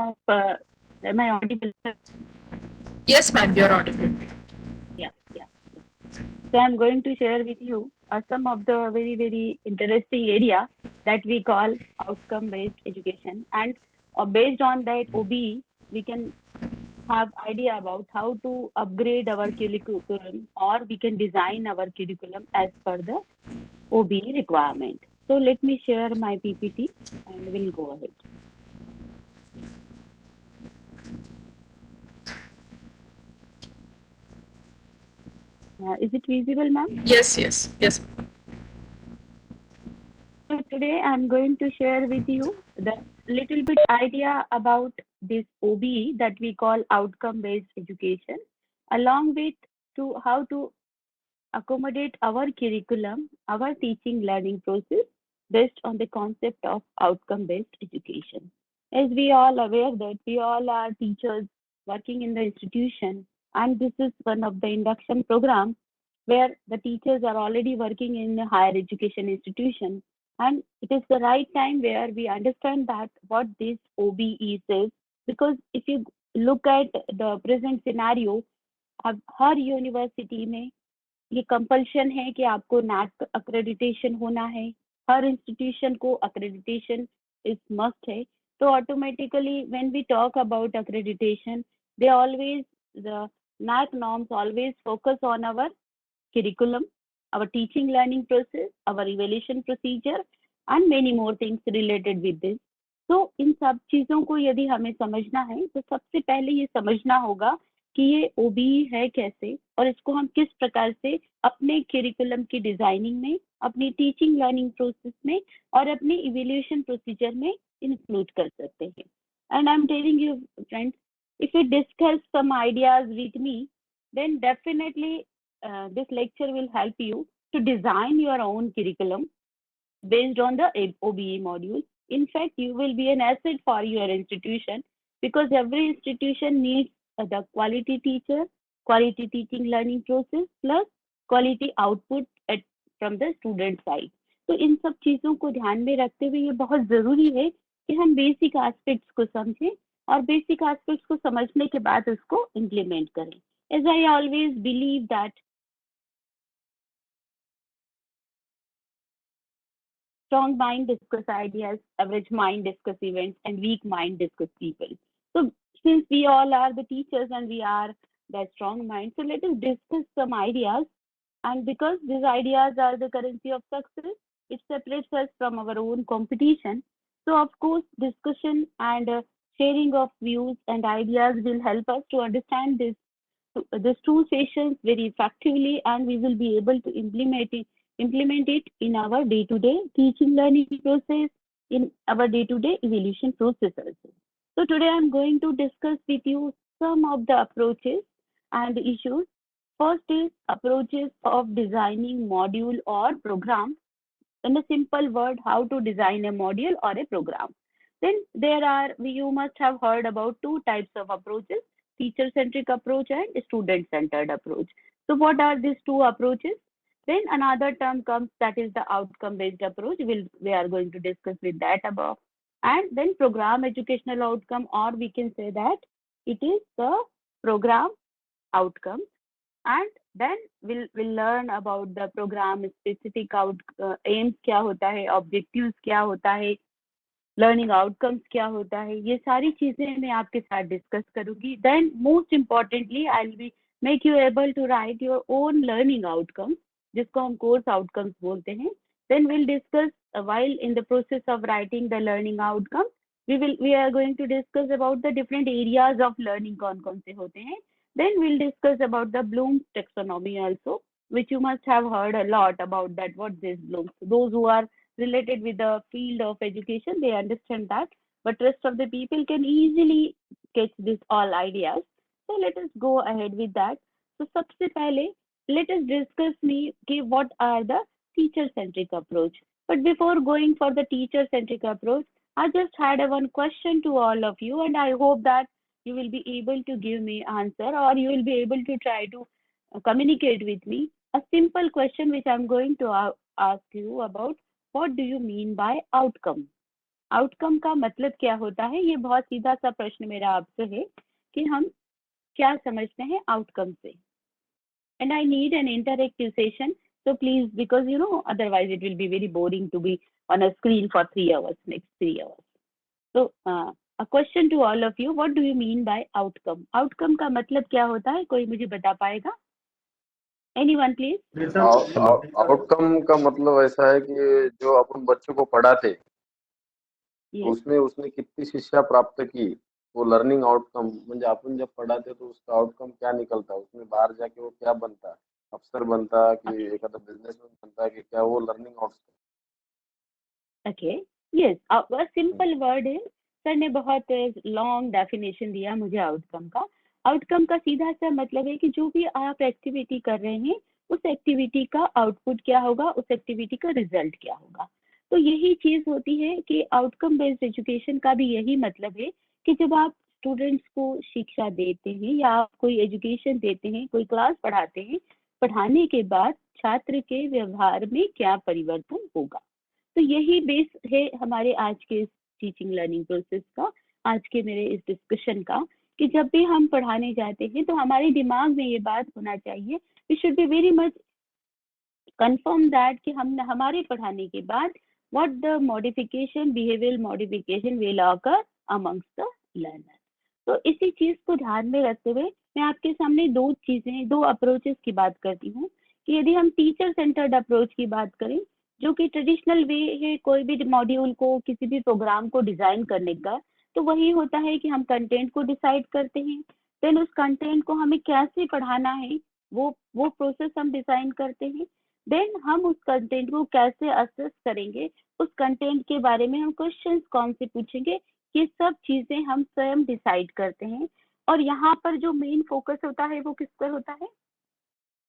of, am I audible? Yes, ma'am, you're audible. Yeah, yeah. So I'm going to share with you some of the very, very interesting area that we call outcome-based education. And based on that OBE, we can have idea about how to upgrade our curriculum, or we can design our curriculum as per the OBE requirement. So let me share my PPT and we'll go ahead. Is it visible, ma'am? Yes, yes, yes. So today I'm going to share with you the little bit idea about this OBE that we call outcome-based education, along with to how to accommodate our curriculum, our teaching learning process based on the concept of outcome-based education. As we all aware that we all are teachers working in the institution, and this is one of the induction programs where the teachers are already working in a higher education institution, and it is the right time where we understand that what this OBE is, because if you look at the present scenario, अब हर university में ये compulsion है कि आपको NAAC accreditation होना है, हर institution को अक्रेडिटेशन इज मस्ट है. तो automatically when we talk about accreditation, they always the NAC norms always focus on our curriculum, our teaching learning process, our evaluation procedure, and many more things related with this. तो इन सब चीजों को यदि हमें समझना है तो सबसे पहले ये समझना होगा कि ये ओबी है कैसे, और इसको हम किस प्रकार से अपने करिकुलम की डिजाइनिंग में, अपनी टीचिंग लर्निंग प्रोसेस में और अपने इवेल्यूएशन प्रोसीजर में इंक्लूड कर सकते हैं. And I am telling you friends, if you discuss some ideas with me, then definitely this lecture will help you to design your own curriculum based on the OBE module. In fact, you will be an asset for your institution, because every institution needs the quality teacher, quality teaching learning process, plus quality output from the student side. तो इन सब चीजों को ध्यान में रखते हुए ये बहुत जरूरी है कि हम बेसिक एस्पेक्ट्स को समझें, और बेसिक एस्पेक्ट्स को समझने के बाद उसको इम्प्लीमेंट करें. As I always believe that strong mind discuss ideas, average mind discuss events, and weak mind discuss people. So, since we all are the teachers and we are the strong mind, so let us discuss some ideas. And because these ideas are the currency of success, it separates us from our own competition. So, of course, discussion and sharing of views and ideas will help us to understand these two sessions very effectively, and we will be able to implement it in our day-to-day teaching learning process, in our day-to-day evaluation process also. So today I'm going to discuss with you some of the approaches and issues. First is approaches of designing module or program. In a simple word, how to design a module or a program. Then you must have heard about two types of approaches: teacher centric approach and student centered approach. So, what are these two approaches? Then another term comes, that is the outcome based approach. We are going to discuss with that above. And then program educational outcome, or we can say that it is the program outcome. And then we'll learn about the program specific aims क्या होता है, objectives क्या होता है, learning outcomes क्या होता है, ये सारी चीजें मैं आपके साथ डिस्कस करूंगी. Then most importantly, I'll be make you able to write your own learning outcomes, जिसको हम course outcomes बोलते हैं. Then we'll discuss, while in the process of writing the learning outcome, we are going to discuss about the different areas of learning कौन से होते हैं. Then we'll discuss about the Bloom's taxonomy also, which you must have heard a lot about that. What this Bloom's? Those who are related with the field of education, they understand that. But rest of the people can easily catch this all ideas. So let us go ahead with that. So सबसे पहले let us discuss me कि what are the teacher centric approach. But before going for the teacher centric approach, I just had a one question to all of you, and I hope that you will be able to give me answer, or you will be able to try to communicate with me. A simple question which I'm going to ask you about: what do you mean by outcome? Outcome का मतलब क्या होता है? ये बहुत सीधा सा प्रश्न मेरा आपसे है कि हम क्या समझते हैं आउटकम से। And I need an interactive session. So please, because otherwise it will be very boring to be on a screen for 3 hours, next 3 hours. So a question to all of you, what do you mean by outcome? Outcome का मतलब क्या होता है? कोई मुझे बता पाएगा? Anyone please? Outcome का मतलब ऐसा है कि जो अपन बच्चों को पढ़ाते Yes. उसमें उसने कितनी शिक्षा प्राप्त की, वो लर्निंग आउटकम म्हणजे आपण जब पढ़ाते तो उसका आउटकम क्या निकलता, उसमें बाहर जाके वो क्या बनता, अफसर बनता कि एखादा बिजनेसमैन बनता कि क्या, वो learning outcome. Okay. Yes. A simple word है. सर ने बहुत लॉन्ग डेफिनेशन दिया मुझे आउटकम का. आउटकम का सीधा सा मतलब है कि जो भी आप एक्टिविटी कर रहे हैं उस एक्टिविटी का आउटपुट क्या होगा, उस एक्टिविटी का रिजल्ट क्या होगा. तो यही चीज होती है कि आउटकम बेस्ड एजुकेशन का भी यही मतलब है कि जब आप स्टूडेंट्स को शिक्षा देते हैं या आप कोई एजुकेशन देते हैं, कोई क्लास पढ़ाते हैं, पढ़ाने के बाद छात्र के व्यवहार में क्या परिवर्तन होगा. तो यही बेस है हमारे आज के टीचिंग लर्निंग प्रोसेस का, आज के मेरे इस डिस्कशन का, कि जब भी हम पढ़ाने जाते हैं तो हमारे दिमाग में ये बात होना चाहिए, we should be very much confirm that कि हम हमारे पढ़ाने के बाद what the modification, behavioural modification will occur amongst the learner. तो इसी चीज को ध्यान में रखते हुए मैं आपके सामने दो अप्रोचेस की बात करती हूँ कि यदि हम टीचर सेंटर्ड अप्रोच की बात करें, जो कि ट्रेडिशनल वे है कोई भी मॉड्यूल को, किसी भी प्रोग्राम को डिजाइन करने का, तो वही होता है कि हम कंटेंट को डिसाइड करते हैं, देन उस कंटेंट को हमें कैसे पढ़ाना है वो प्रोसेस हम डिजाइन करते हैं, देन हम उस कंटेंट को कैसे असेस करेंगे, उस कंटेंट के बारे में हम क्वेश्चंस कौन से पूछेंगे, ये सब चीजें हम स्वयं डिसाइड करते हैं. और यहाँ पर जो मेन फोकस होता है वो किस पर होता है?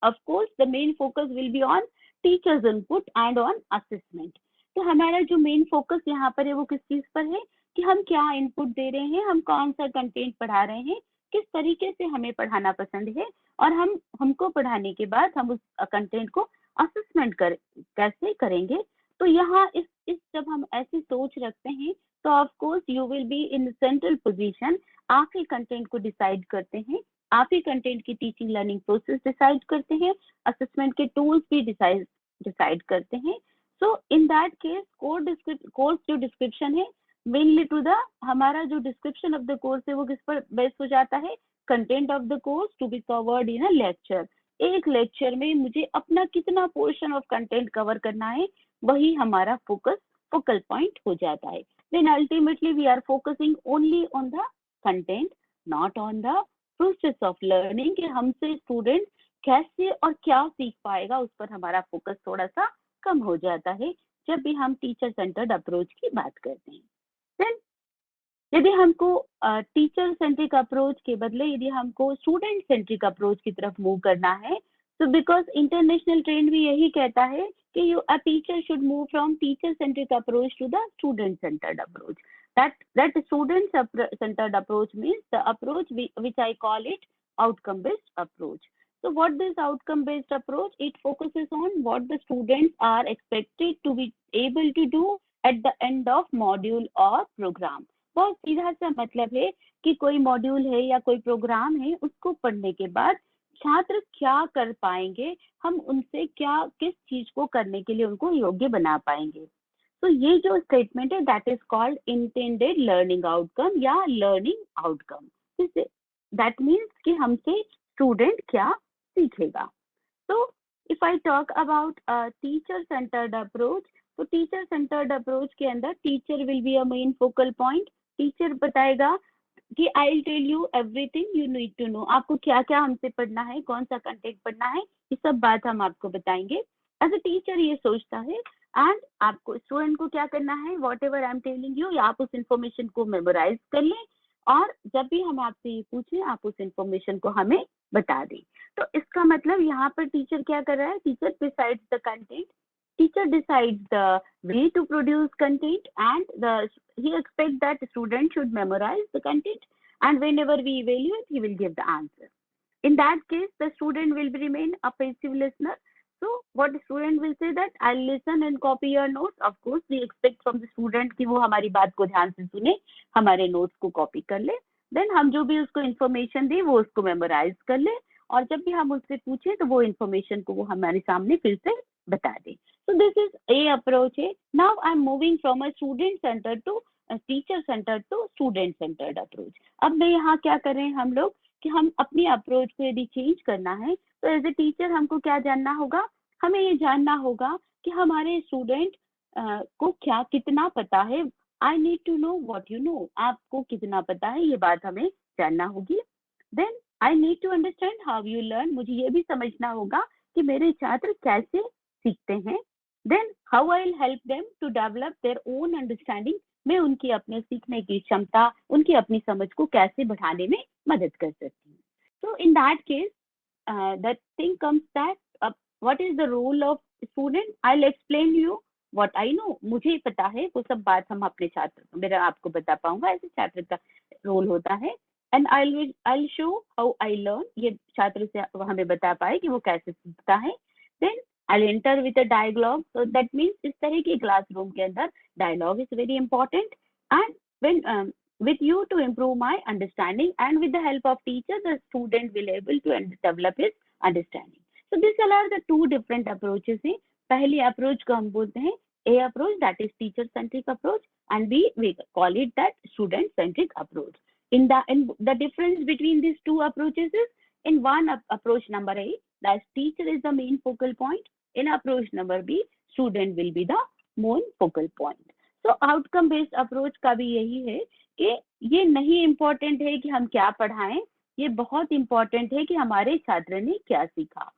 Of course the main focus will be on teachers input and on assessment. तो हमारा जो मेन फोकस यहाँ पर है वो किस चीज पर है कि हम क्या इनपुट दे रहे हैं, हम कौन सा कंटेंट पढ़ा रहे हैं, किस तरीके से हमें पढ़ाना पसंद है, और हमको पढ़ाने के बाद हम उस कंटेंट को असेसमेंट कैसे करेंगे. तो यहाँ इस जब हम ऐसी सोच रखते हैं तो of course you will be in central position. आप ही कंटेंट को डिसाइड करते हैं, आप ही कंटेंट की टीचिंग लर्निंग प्रोसेस डिसाइड करते हैं, असेसमेंट के टूल्स भी डिसाइड करते हैं. सो इन दैट केस कोर्स जो डिस्क्रिप्शन है मेनली टू द, हमारा जो डिस्क्रिप्शन ऑफ द कोर्स है वो किस पर बेस्ड हो जाता है? Content of the course to be covered in a lecture. एक लेक्चर में मुझे अपना कितना पोर्शन ऑफ कंटेंट कवर करना है, वही हमारा फोकल पॉइंट हो जाता है. Then ultimately we are focusing only on the content, not on the process of learning, कि हमसे स्टूडेंट कैसे और क्या सीख पाएगा, उस पर हमारा फोकस थोड़ा सा कम हो जाता है जब भी हम टीचर सेंटर्ड अप्रोच की बात करते हैं. देन यदि हमको टीचर सेंट्रिक अप्रोच के बदले यदि हमको स्टूडेंट सेंट्रिक अप्रोच की तरफ मूव करना है, तो बिकॉज इंटरनेशनल ट्रेंड भी यही कहता है कि a teacher should move from teacher centric approach to the student centred approach. That student centered approach means the approach which I call it outcome based approach. So what this outcome based approach, it focuses on what the students are expected to be able to do at the end of module or program. बहुत सीधा सा मतलब है कि कोई module है या कोई प्रोग्राम है, उसको पढ़ने के बाद छात्र क्या कर पाएंगे, हम उनसे किस चीज को करने के लिए उनको योग्य बना पाएंगे. तो ये जो स्टेटमेंट है that is called intended learning outcome या लर्निंग आउटकम. दैट मीन्स कि हमसे स्टूडेंट क्या सीखेगा. तो if I talk about teacher centred approach, तो टीचर सेंटर्ड अप्रोच के अंदर teacher will be a main focal point. Teacher बताएगा कि I will tell you everything you need to know, आपको क्या क्या हमसे पढ़ना है, कौन सा कंटेंट पढ़ना है, ये सब बात हम आपको बताएंगे. एज अ टीचर ये सोचता है, एंड आपको स्टूडेंट को क्या करना है, what ever I am telling you, आप उस इंफॉर्मेशन को मेमोराइज कर लें, और जब भी हम आपसे ये पूछें आप उस इंफॉर्मेशन को हमें बता दें. तो इसका मतलब यहाँ पर टीचर क्या कर रहा है, teacher decides the content, teacher decides the way to produce content, and he expects that the student should memorize the content, and whenever we evaluate he will give the answer. In that case the student will remain a passive listener. So what the student will say that I'll listen and copy your notes. Of course we expect from the student कि वो हमारी बात को ध्यान से सुने, हमारे notes को copy कर ले, then हम जो भी उसको information दे वो उसको memorize कर ले, और जब भी हम उससे पूछे तो वो information को वो हमारे सामने फिर से बता दे. So this is a approach है. Now I'm moving from a student centered to a teacher centered to student centered approach. अब मैं यहाँ क्या कर रहे हैं हम लोग कि हम अपनी अप्रोच को यदि चेंज करना है तो एज ए टीचर हमको क्या जानना होगा, हमें ये जानना होगा कि हमारे स्टूडेंट को क्या कितना पता है. I need to know what you know. आपको कितना पता है ये बात हमें जानना होगी. Then I need to understand how you learn. मुझे ये भी समझना होगा कि मेरे छात्र कैसे सीखते हैं. Then how I will help them to develop their own understanding. मैं उनकी अपने सीखने की क्षमता, उनकी अपनी समझ को कैसे बढ़ाने में मदद कर सकती हूँ. So in that case, that thing comes that what is the role of student? I'll explain you what I know. मुझे पता है वो सब बात हम अपने छात्र मेरा आपको बता पाऊंगा. ऐसे छात्र का रोल होता है. And I'll show how I learn. ये छात्र से हमें बता पाए कि वो कैसे सीखता है. Then I'll enter with a dialogue. So that means इस तरह की क्लासरूम के अंदर dialogue is very important. And when with you to improve my understanding, and with the help of teacher the student will able to develop his understanding. So these are the two different approaches हैं. पहली approach को हम बोलते हैं A approach, that is teacher centric approach, and B we call it that student centric approach. In the difference between these two approaches is, in one approach number A, that teacher is the main focal point. In approach number B, student will be the main focal point. So outcome based approach का भी यही है कि ये नहीं important है कि हम क्या पढ़ाएं, ये बहुत इम्पोर्टेंट है कि हमारे छात्र ने क्या सीखा.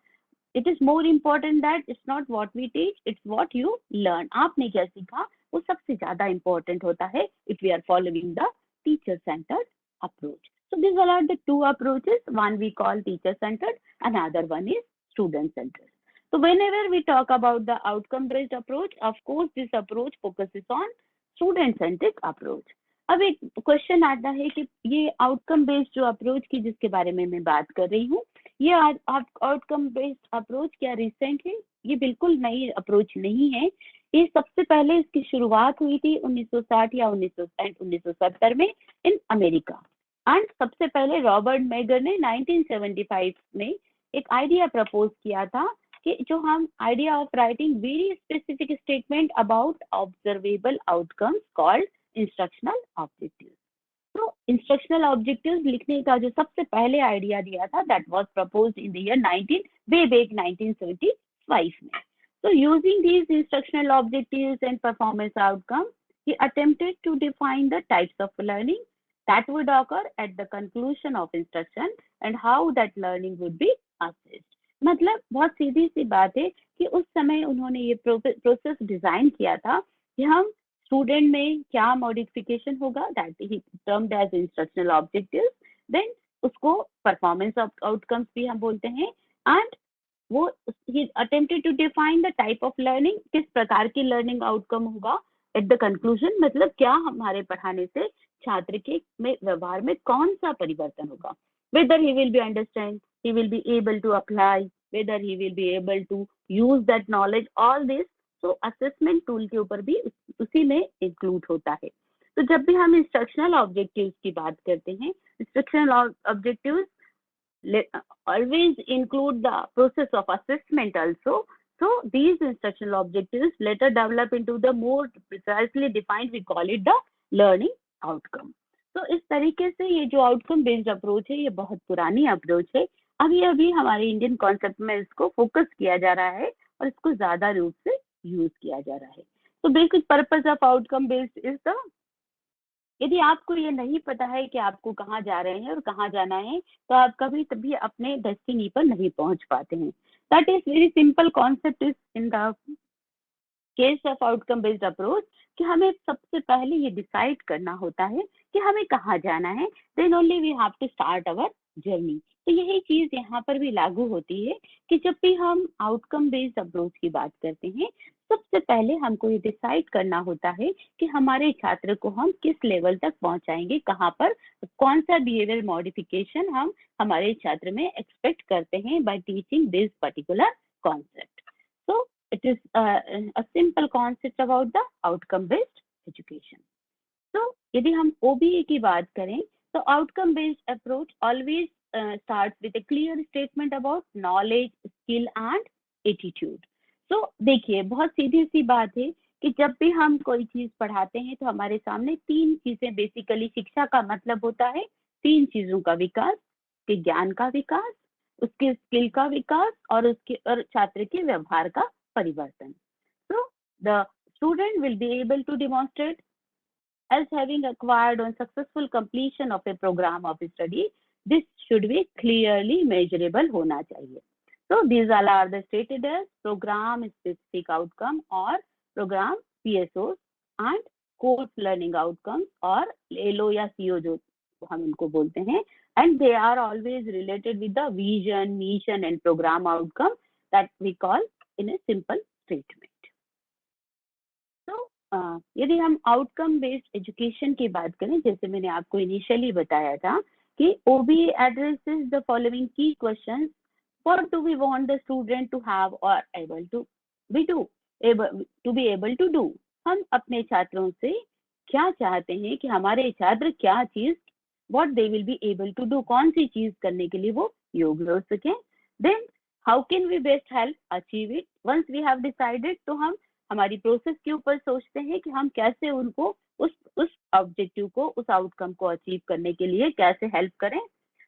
It is more important that it's not what we teach, it's what you learn. आपने क्या सीखा वो सबसे ज्यादा इम्पोर्टेंट होता है if we are following the teacher centred approach. So these are the two approaches. One we call teacher centered, another one is student centered. So whenever we talk about the outcome based approach, of course this approach focuses on student centric approach. अब एक question आता है कि ये outcome based जो approach की जिसके बारे में मैं बात कर रही हूँ, ये आउटकम बेस्ड अप्रोच क्या रिसेंट है? ये बिल्कुल नई अप्रोच नहीं है. ये सबसे पहले इसकी शुरुआत हुई थी 1960 या 1970 में इन अमेरिका. एंड सबसे पहले रॉबर्ट मेगर ने 1975 में एक आइडिया प्रपोज किया था कि जो हम idea of writing very specific statement about observable outcomes called instructional objectives. तो इंस्ट्रक्शनल ऑब्जेक्टिव्स लिखने का जो सबसे पहले आइडिया दिया था that was proposed in the year 1975 में. So using these instructional objectives and performance outcomes, he attempted to define the types of learning that would occur at the conclusion of instruction and how that learning would be assessed. मतलब बहुत सीधी सी बात है कि उस समय उन्होंने ये प्रोसेस डिजाइन किया था कि हम स्टूडेंट में क्या मॉडिफिकेशन होगा, that he termed as instructional objectives. Then उसको परफॉर्मेंस आउटकम्स भी हम बोलते हैं. एंड वो he attempted to define the type of learning, किस प्रकार की लर्निंग आउटकम होगा एट द कंक्लूजन. मतलब क्या हमारे पढ़ाने से छात्र के में व्यवहार में कौन सा परिवर्तन होगा. whether he will be understand, he will be able to apply, whether he will be able to use that knowledge, all this. so assessment tool के ऊपर भी उसी में इंक्लूड होता है. तो जब भी हम इंस्ट्रक्शनल ऑब्जेक्टिव्स की बात करते हैं, instructional objectives always include the process of assessment also. So these instructional objectives later develop into the more precisely defined, we call it the learning outcome. तो इस तरीके से ये जो आउटकम बेस्ड अप्रोच है ये बहुत पुरानी अप्रोच है. अभी हमारे इंडियन कॉन्सेप्ट में इसको फोकस किया जा रहा है और इसको ज्यादा रूप से यूज किया जा रहा है. तो basic purpose of outcome based is the, यदि आपको ये नहीं पता है कि आपको कहाँ जा रहे हैं और कहाँ जाना है तो आप कभी तभी अपने डेस्टिनी पर नहीं पहुंच पाते हैं. That is very simple concept is in the case of outcome based approach कि हमें सबसे पहले ये डिसाइड करना होता है कि हमें कहाँ जाना है. Then only we have to start our journey. तो यही चीज यहाँ पर भी लागू होती है कि जब भी हम आउटकम बेस्ड अप्रोच की बात करते हैं सबसे पहले हमको ये डिसाइड करना होता है कि हमारे छात्र को हम किस लेवल तक पहुंचाएंगे, कहाँ पर कौन सा बिहेवियर मॉडिफिकेशन हम हमारे छात्र में एक्सपेक्ट करते हैं bye teaching this particular concept. So it is a simple concept about the outcome based education. So यदि हम OBE की बात करें तो outcome based approach always starts with a clear statement about knowledge, skill and attitude. So देखिए बहुत सीधी सी बात है कि जब भी हम कोई चीज पढ़ाते हैं तो हमारे सामने तीन चीजें बेसिकली, शिक्षा का मतलब होता है तीन चीजों का विकास, के ज्ञान का विकास, उसके स्किल का विकास और उसके और छात्र के व्यवहार का परिवर्तन. So the student will be able to demonstrate as having acquired on successful completion of a program of study. This should be clearly measurable होना चाहिए. So these all are the stated as program specific outcome or program PSOs and course learning outcomes और LO या CO जो हम इनको बोलते हैं, and they are always related with the vision, mission and program outcome that we call in a simple statement. तो यदि हम आउटकम बेस्ड एजुकेशन की बात करें, जैसे मैंने आपको इनिशियली बताया था कि OBE addresses the following key questions. What do we want the student to have or able to be able to do? हम अपने छात्रों से क्या चाहते हैं कि हमारे छात्र क्या चीज, what they will be able to do, कौन सी चीज करने के लिए वो योग्य हो सके. Then how can we best help achieve it? Once we have decided, तो हम हमारी प्रोसेस के ऊपर सोचते हैं कि हम कैसे उनको उस ऑब्जेक्टिव को, उस आउटकम को अचीव करने के लिए कैसे हेल्प करें.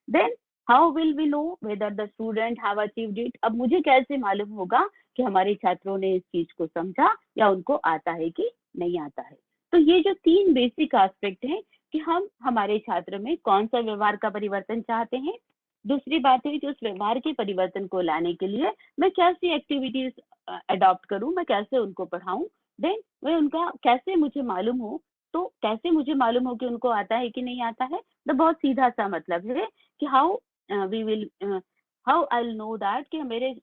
Then how will we know whether the student have achieved it? अब मुझे कैसे मालूम होगा कि हमारे छात्रों ने इस चीज को समझा या उनको आता है कि नहीं आता है. तो ये जो तीन बेसिक एस्पेक्ट हैं कि हम हमारे छात्र में कौन सा व्यवहार का परिवर्तन चाहते हैं. दूसरी बात है कि उस व्यवहार के परिवर्तन को लाने के लिए मैं कैसी एक्टिविटीज अडॉप्ट करूं, मैं कैसे उनको पढ़ाऊं. देन वह उनका कैसे मुझे मालूम हो, तो कैसे मुझे मालूम हो कि उनको आता है कि नहीं आता है. तो बहुत सीधा सा मतलब है कि how I will know that कि मेरे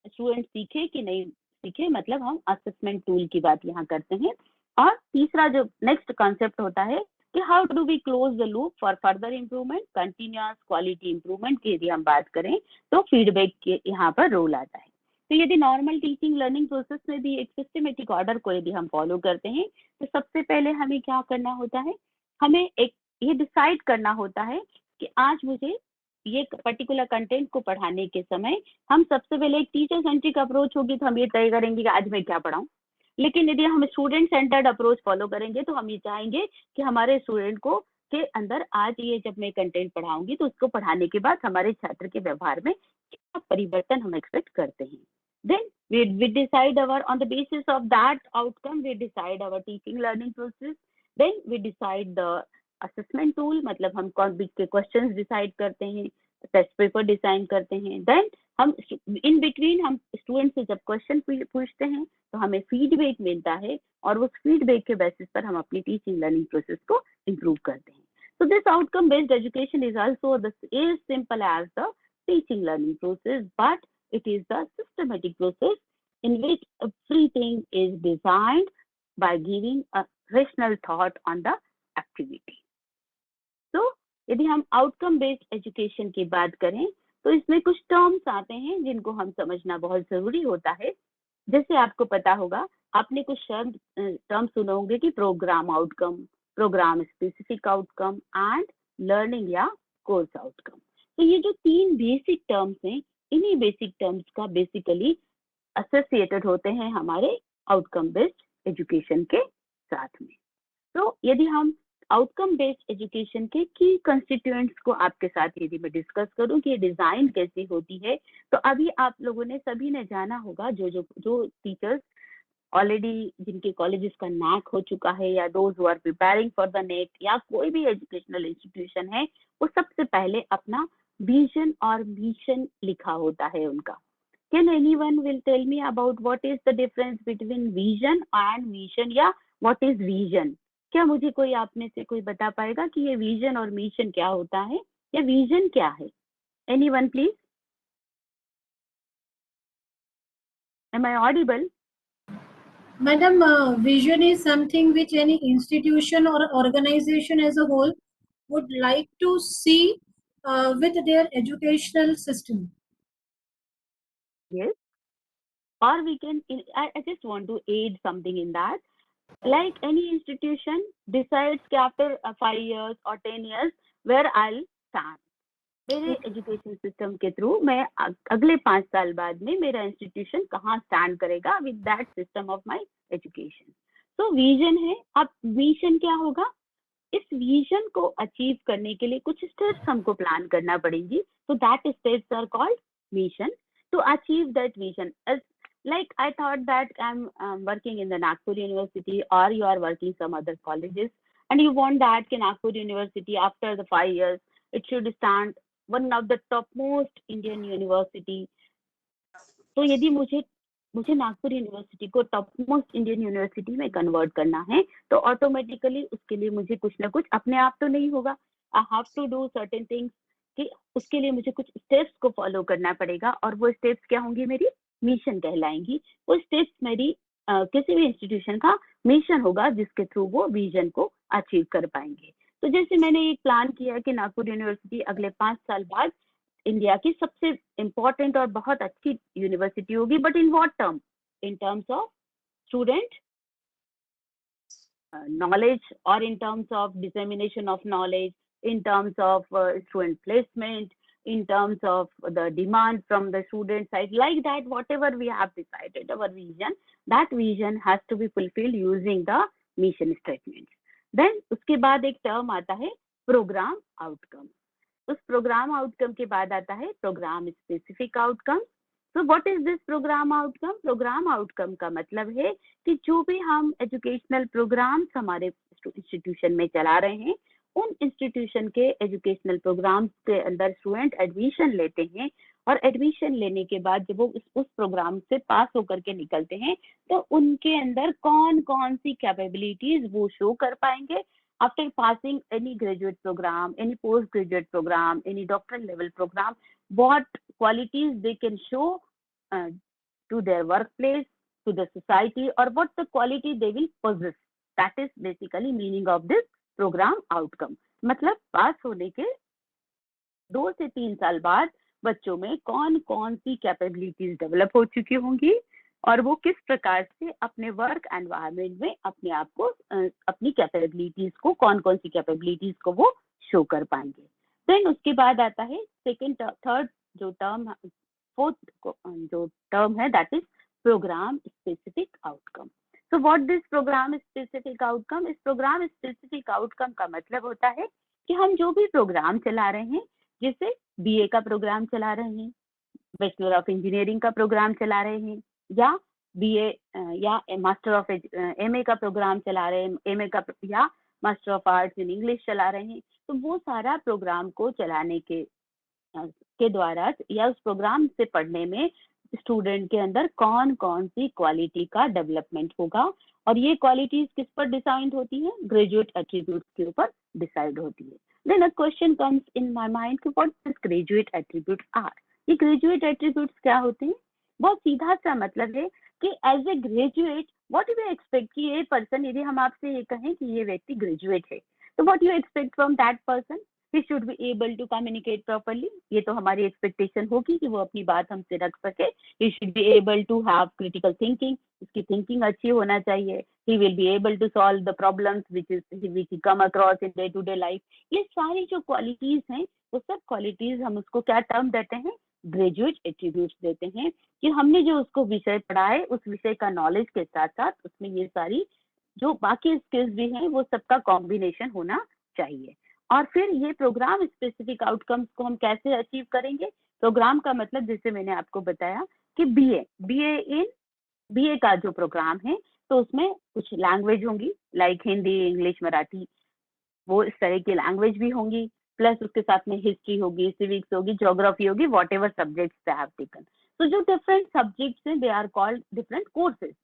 स्टूडेंट सीखे कि नहीं सीखे, मतलब हम असेसमेंट टूल की बात यहाँ करते हैं. और तीसरा जो नेक्स्ट कॉन्सेप्ट होता है कि how do we close the loop for further improvement, continuous quality improvement की यदि हम बात करें तो फीडबैक के यहाँ पर रोल आता है. तो यदि नॉर्मल टीचिंग लर्निंग प्रोसेस में भी एक सिस्टमेटिक ऑर्डर को यदि हम फॉलो करते हैं तो सबसे पहले हमें क्या करना होता है, हमें एक ये डिसाइड करना होता है कि आज मुझे ये पर्टिकुलर कंटेंट को पढ़ाने के समय हम सबसे पहले एक टीचर सेंट्रिक अप्रोच होगी तो हम ये तय करेंगे कि आज मैं क्या पढ़ाऊं. लेकिन यदि हम स्टूडेंट सेंटर्ड अप्रोच फॉलो करेंगे तो हम ये चाहेंगे कि हमारे स्टूडेंट को के अंदर आज ये जब मैं कंटेंट पढ़ाऊंगी तो उसको पढ़ाने के बाद हमारे छात्र के व्यवहार में क्या परिवर्तन हम एक्सपेक्ट करते हैं. Then we decide on the basis of that outcome, we decide our teaching learning process. Then we decide the assessment tool, मतलब हम कौन के questions decide करते हैं, टेस्ट पेपर डिजाइन करते हैं. देन हम इन बिटवीन हम स्टूडेंट से जब क्वेश्चन पूछते हैं तो हमें फीडबैक मिलता है और उस फीडबैक के बेसिस पर हम अपनी टीचिंग लर्निंग प्रोसेस को इम्प्रूव करते हैं. So this outcome based education is also as simple as the teaching learning process, but it is the systematic process in which everything is designed by giving a rational thought on the activity. तो यदि हम outcome based education की बात करें तो इसमें कुछ terms आते हैं जिनको हम समझना बहुत जरूरी होता है. जैसे आपको पता होगा, आपने कुछ टर्म सुने होंगे कि programme outcome, programme specific outcome and learning या कोर्स आउटकम. तो ये जो तीन बेसिक टर्म्स हैं, इन्हीं बेसिक टर्म्स का बेसिकली एसोसिएटेड होते हैं हमारे आउटकम बेस्ड एजुकेशन के साथ में. तो यदि हम आउटकम बेस्ड एजुकेशन के की कंस्टिट्यूएंट्स को आपके साथ यदि मैं डिस्कस करूं कि ये डिजाइन कैसी होती है, तो अभी आप लोगों ने सभी ने जाना होगा, जो टीचर्स ऑलरेडी जिनके कॉलेजेस का नैक हो चुका है या those who are preparing for the NET या कोई भी एजुकेशनल इंस्टीट्यूशन है, वो सबसे पहले अपना विजन और मिशन लिखा होता है उनका. Can anyone will tell me about what is the difference between vision and mission, या व्हाट इज विजन? क्या मुझे कोई आप में से कोई बता पाएगा कि ये विजन और मिशन क्या होता है, या विजन क्या है? Anyone please. Am I audible? Madam, vision is something which any institution or organization as a whole would like to see with their educational system. Yes. or we can, I just want to add something in that. Like any institution decides कि after 5 years or 10 years where I'll stand. मेरे education system के through मैं अगले 5 साल बाद में मेरा institution कहाँ स्टैंड करेगा with that system of my education. तो विजन है. अब विजन क्या होगा? इस विजन को अचीव करने के लिए कुछ स्टेप्स हमको प्लान करना पड़ेगी. तो that steps are called mission to achieve that vision. Like I thought that I'm working in the Nagpur University, or you are working some other colleges, and you want that कि Nagpur University after the 5 years it should stand one of the topmost Indian university. तो यदि मुझे Nagpur university को top most Indian university में convert करना है तो automatically उसके लिए मुझे कुछ ना कुछ, अपने आप तो नहीं होगा, I have to do certain things, कि उसके लिए मुझे कुछ स्टेप्स को फॉलो करना पड़ेगा. और वो स्टेप्स क्या होंगी? मेरी मिशन कहलाएंगी. वो स्टेप्स मेरी किसी भी इंस्टीट्यूशन का मिशन होगा जिसके थ्रू वो विजन को अचीव कर पाएंगे. तो जैसे मैंने एक प्लान किया कि नागपुर यूनिवर्सिटी अगले 5 साल बाद इंडिया की सबसे इम्पोर्टेंट और बहुत अच्छी यूनिवर्सिटी होगी. But in what term? In terms of student knowledge, or in terms of dissemination of knowledge, in terms of student placement, in terms of the demand from the student side, like that, whatever we have decided, our vision, that vision has to be fulfilled using the mission statements. Then उसके बाद एक term आता है programme outcome. उस programme outcome के बाद आता है प्रोग्राम स्पेसिफिक आउटकम. तो what is this programme outcome? Programme outcome का मतलब है कि जो भी हम एजुकेशनल प्रोग्राम्स हमारे इंस्टीट्यूशन में चला रहे हैं, उन इंस्टीट्यूशन के एजुकेशनल प्रोग्राम्स के अंदर स्टूडेंट एडमिशन लेते हैं, और एडमिशन लेने के बाद जब वो उस प्रोग्राम से पास होकर के निकलते हैं तो उनके अंदर कौन कौन सी कैपेबिलिटीज वो शो कर पाएंगे after passing any graduate programme, any post graduate programme, any doctoral level programme. What qualities they can show to their workplace, to the society, or what the quality they will possess. That is basically meaning of this program outcome. मतलब पास होने के 2 से 3 साल बाद बच्चों में कौन कौन सी कैपेबिलिटीज डेवलप हो चुकी होंगी और वो किस प्रकार से अपने वर्क एनवायरनमेंट में अपने आप को, अपनी कैपेबिलिटीज को, कौन कौन सी कैपेबिलिटीज को वो शो कर पाएंगे. देन उसके बाद आता है सेकेंड, थर्ड जो टर्म, फोर्थ जो टर्म है, that is programme specific outcome. So what this programme specific outcome? इस प्रोग्राम स्पेसिफिक आउटकम का मतलब होता है कि हम जो भी प्रोग्राम चला रहे हैं, जैसे बीए का प्रोग्राम चला रहे हैं, बैचलर ऑफ इंजीनियरिंग का प्रोग्राम चला रहे हैं, या बीए या मास्टर ऑफ एमए का प्रोग्राम चला रहे हैं, एमए का या master of arts in English चला रहे हैं, तो वो सारा प्रोग्राम को चलाने के द्वारा या उस प्रोग्राम से पढ़ने में स्टूडेंट के अंदर कौन कौन सी क्वालिटी का डेवलपमेंट होगा. और ये क्वालिटीज किस पर डिसाइड होती है? ग्रेजुएट एट्रीब्यूट्स के ऊपर डिसाइड होती है. Then a question comes in my mind कि what this graduate attributes are. ये ग्रेजुएट एट्रीब्यूट्स क्या होते हैं? बहुत सीधा सा मतलब है कि as a graduate what you expect कि ये पर्सन, यदि हम आपसे ये कहें कि ये व्यक्ति ग्रेजुएट है, तो what you expect from that person? He should be able to communicate properly. ये तो हमारी एक्सपेक्टेशन होगी कि वो अपनी बात हमसे रख सके. He should be able to have critical thinking, उसकी थिंकिंग अच्छी होना चाहिए. He will be able to solve the problems which come across in day to day life. ये सारी जो क्वालिटीज हैं, वो सब क्वालिटीज हम उसको क्या टर्म देते हैं? ग्रेजुएट एट्रीब्यूट्स देते हैं. कि हमने जो उसको विषय पढ़ा है, उस विषय का नॉलेज के साथ साथ उसमें ये सारी जो बाकी स्किल्स भी हैं, वो सबका कॉम्बिनेशन होना चाहिए. और फिर ये प्रोग्राम स्पेसिफिक आउटकम्स को हम कैसे अचीव करेंगे? प्रोग्राम का मतलब जैसे मैंने आपको बताया कि बीए का जो प्रोग्राम है, तो उसमें कुछ लैंग्वेज होंगी, लाइक हिंदी, इंग्लिश, मराठी, वो इस तरह की लैंग्वेज भी होंगी. प्लस उसके साथ में हिस्ट्री होगी, सिविक्स होगी, ज्योग्राफी होगी, whatever subjects they have taken. तो जो डिफरेंट सब्जेक्ट्स हैं, they are called different courses.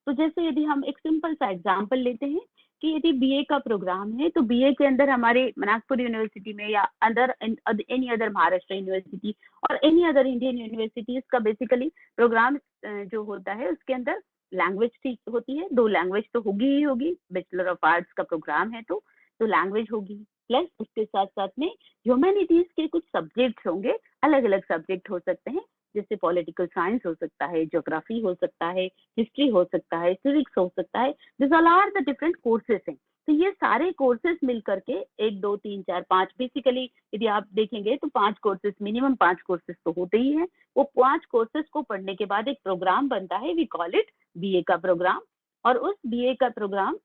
तो जैसे यदि हम एक सिंपल सा एग्जांपल लेते हैं कि यदि बीए का प्रोग्राम है, तो बीए के अंदर हमारे नागपुर यूनिवर्सिटी में या other any other Maharashtra university और एनी अदर इंडियन यूनिवर्सिटीज का बेसिकली प्रोग्राम जो होता है, उसके अंदर लैंग्वेज होती है. 2 लैंग्वेज तो होगी ही होगी. बैचलर ऑफ आर्ट्स का प्रोग्राम है तो लैंग्वेज होगी. प्लस उसके साथ साथ में ह्यूमैनिटीज के कुछ सब्जेक्ट्स होंगे, अलग अलग सब्जेक्ट हो सकते हैं, जैसे पॉलिटिकल साइंस हो सकता है, ज्योग्राफी हो सकता है, हिस्ट्री हो सकता है, सिविक्स हो सकता है, this all are the different courses हैं। तो ये सारे कोर्सेस मिल करके 1 2 3 4 5 बेसिकली यदि आप देखेंगे तो 5 कोर्सेस, मिनिमम 5 कोर्सेस तो होते ही हैं। वो 5 कोर्सेस को पढ़ने के बाद एक प्रोग्राम बनता है, वी कॉल इट बीए का प्रोग्राम। और उस बीए का प्रोग्राम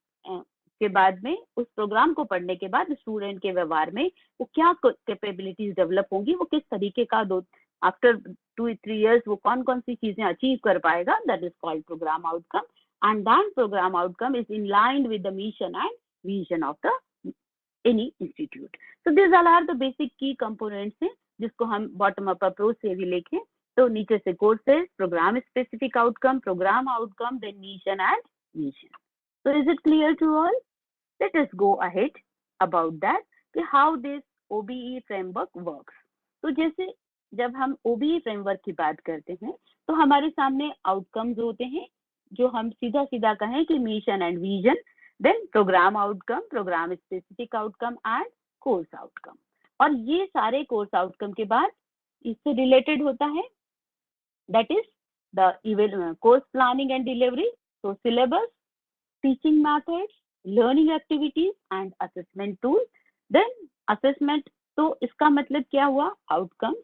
के बाद में, उस प्रोग्राम को पढ़ने के बाद स्टूडेंट के व्यवहार में वो क्या कैपेबिलिटीज डेवलप होंगी, वो किस तरीके का आफ्टर 2-3 years वो कौन कौन सी चीजें अचीव कर पाएगा, that is called programme outcome. And that programme outcome is in line with the mission and vision of the any institute. So these all are the basic key components हैं जिसको हम bottom up approach से भी लिखें तो नीचे से courses, programme specific outcome, programme outcome, then mission and vision. So is it clear to all? Let us go ahead about that कि how this OBE framework works. तो जैसे जब हम OBE framework की बात करते हैं तो हमारे सामने आउटकम्स होते हैं जो हम सीधा सीधा कहें कि mission and vision, then programme outcome, programme specific outcome and course outcome. और ये सारे कोर्स आउटकम के बाद इससे रिलेटेड होता है that is the course planning and delivery, तो syllabus, teaching methods, learning activities and assessment tool. Then assessment, तो इसका मतलब क्या हुआ, outcomes,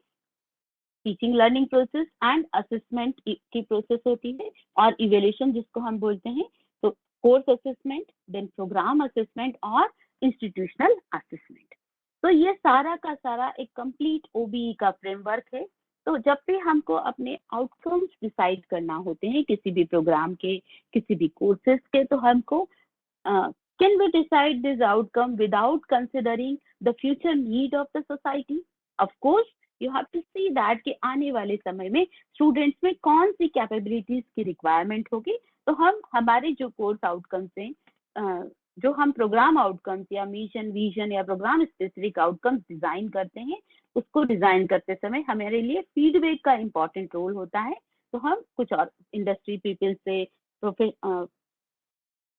teaching learning process and assessment की प्रोसेस होती है, और इवेल्यूशन जिसको हम बोलते हैं, तो course assessment, then program assessment और इंस्टीट्यूशनल असेसमेंट। तो ये सारा का सारा एक कंप्लीट ओबीई का फ्रेमवर्क है। तो जब भी हमको अपने आउटकम्स डिसाइड करना होते हैं किसी भी प्रोग्राम के, किसी भी कोर्सेज के, तो हमको can we decide this outcome without considering the future need of the society? Of course you have to see that कि आने वाले समय में स्टूडेंट्स में कौन सी कैपेबिलिटीज की रिक्वायरमेंट होगी। तो हम हमारे जो कोर्स आउटकम्स हैं, जो हम प्रोग्राम आउटकम्स या मिशन, विजन या प्रोग्राम स्पेसिफिक आउटकम्स डिजाइन करते हैं, उसको डिजाइन करते समय हमारे लिए फीडबैक का इम्पोर्टेंट रोल होता है। तो हम कुछ और इंडस्ट्री पीपल से,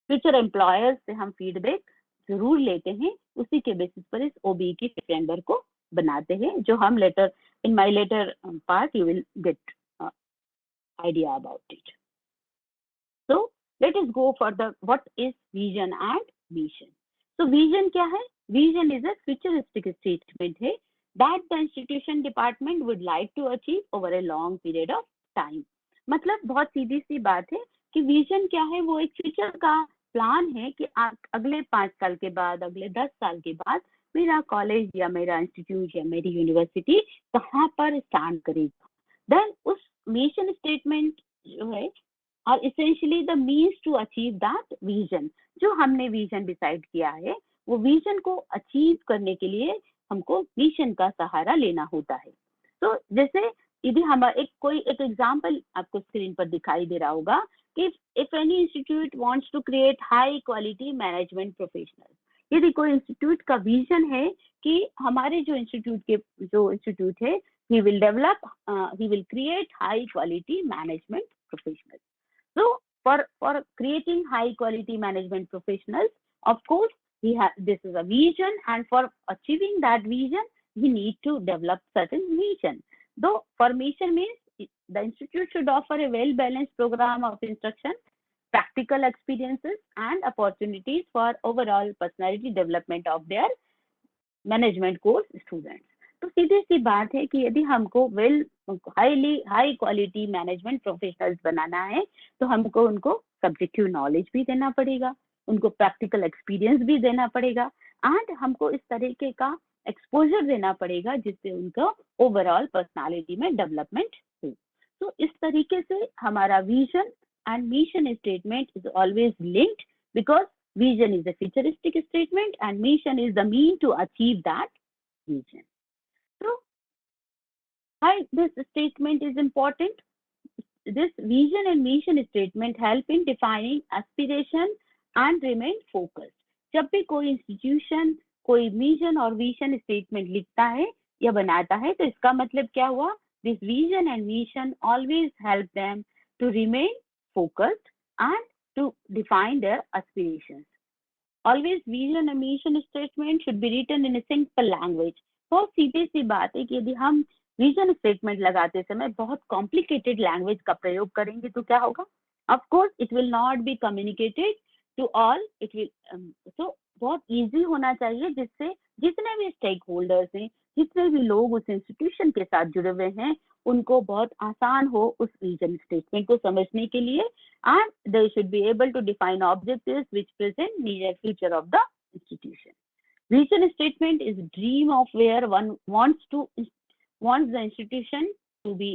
फ्यूचर एम्प्लॉयर्स से हम फीडबैक जरूर लेते हैं, उसी के बेसिस पर इस ओबीई की फ्रेमवर्क को बनाते हैं, जो हम later in my later part you will get idea about it. So let us go for the what is vision and mission. So vision क्या है? Vision is a futuristic statement है that the institution department would like to achieve over a long period of time. मतलब बहुत सीधी सी बात है कि vision क्या है, वो एक फ्यूचर का प्लान है कि अगले 5 साल के बाद, अगले 10 साल के बाद मेरा कॉलेज या मेरा इंस्टीट्यूट या मेरी यूनिवर्सिटी कहाँ पर स्टैंड करेगा। देन उस मिशन स्टेटमेंट जो है और essentially the means to achieve that vision, जो हमने विजन डिसाइड किया है, वो विजन को अचीव करने के लिए हमको मिशन का सहारा लेना होता है। तो जैसे यदि हम एक एग्जांपल आपको स्क्रीन पर दिखाई दे रहा होगा कि if any institute wants to create high quality management professional, यदि कोई इंस्टीट्यूट का विजन है कि हमारे जो इंस्टीट्यूट है, he will create high quality management professionals. So for creating high quality management professionals, of course this is a vision, and for achieving that vision we need to develop certain mission. Though for mission means the institute should offer a well balanced program of instruction, practical experiences and opportunities for overall personality development of their management course students. तो सीधी सी बात है कि यदि हमको high quality management professionals बनाना है तो हमको उनको सब्जेक्टिव नॉलेज भी देना पड़ेगा, उनको प्रैक्टिकल एक्सपीरियंस भी देना पड़ेगा, एंड हमको इस तरीके का एक्सपोजर देना पड़ेगा जिससे उनको ओवरऑल पर्सनालिटी में डेवलपमेंट हो। तो इस तरीके से हमारा vision and mission statement is always linked, because vision is a futuristic statement and mission is the mean to achieve that vision. So why this statement is important? This vision and mission statement help in defining aspiration and remain focused. जब भी कोई institution कोई mission और vision statement लिखता है या बनाता है तो इसका मतलब क्या हुआ, this vision and mission always help them to remain focused and to define their aspirations. Always vision and mission statement should be written in a simple language. बहुत सीधी सी बात है कि यदि हम विजन स्टेटमेंट लगाते समय बहुत कॉम्प्लिकेटेड लैंग्वेज का प्रयोग करेंगे तो क्या होगा? Of course it will not be communicated to all, it will so बहुत इजी होना चाहिए जिससे जितने भी स्टेक होल्डर्स हैं, जितने भी लोग उस इंस्टीट्यूशन के साथ जुड़े हुए हैं, उनको बहुत आसान हो उस विजन स्टेटमेंट को समझने के लिए, and they should be able to define objectives which present near future of the institution. Vision statement is dream of where one wants the institution to be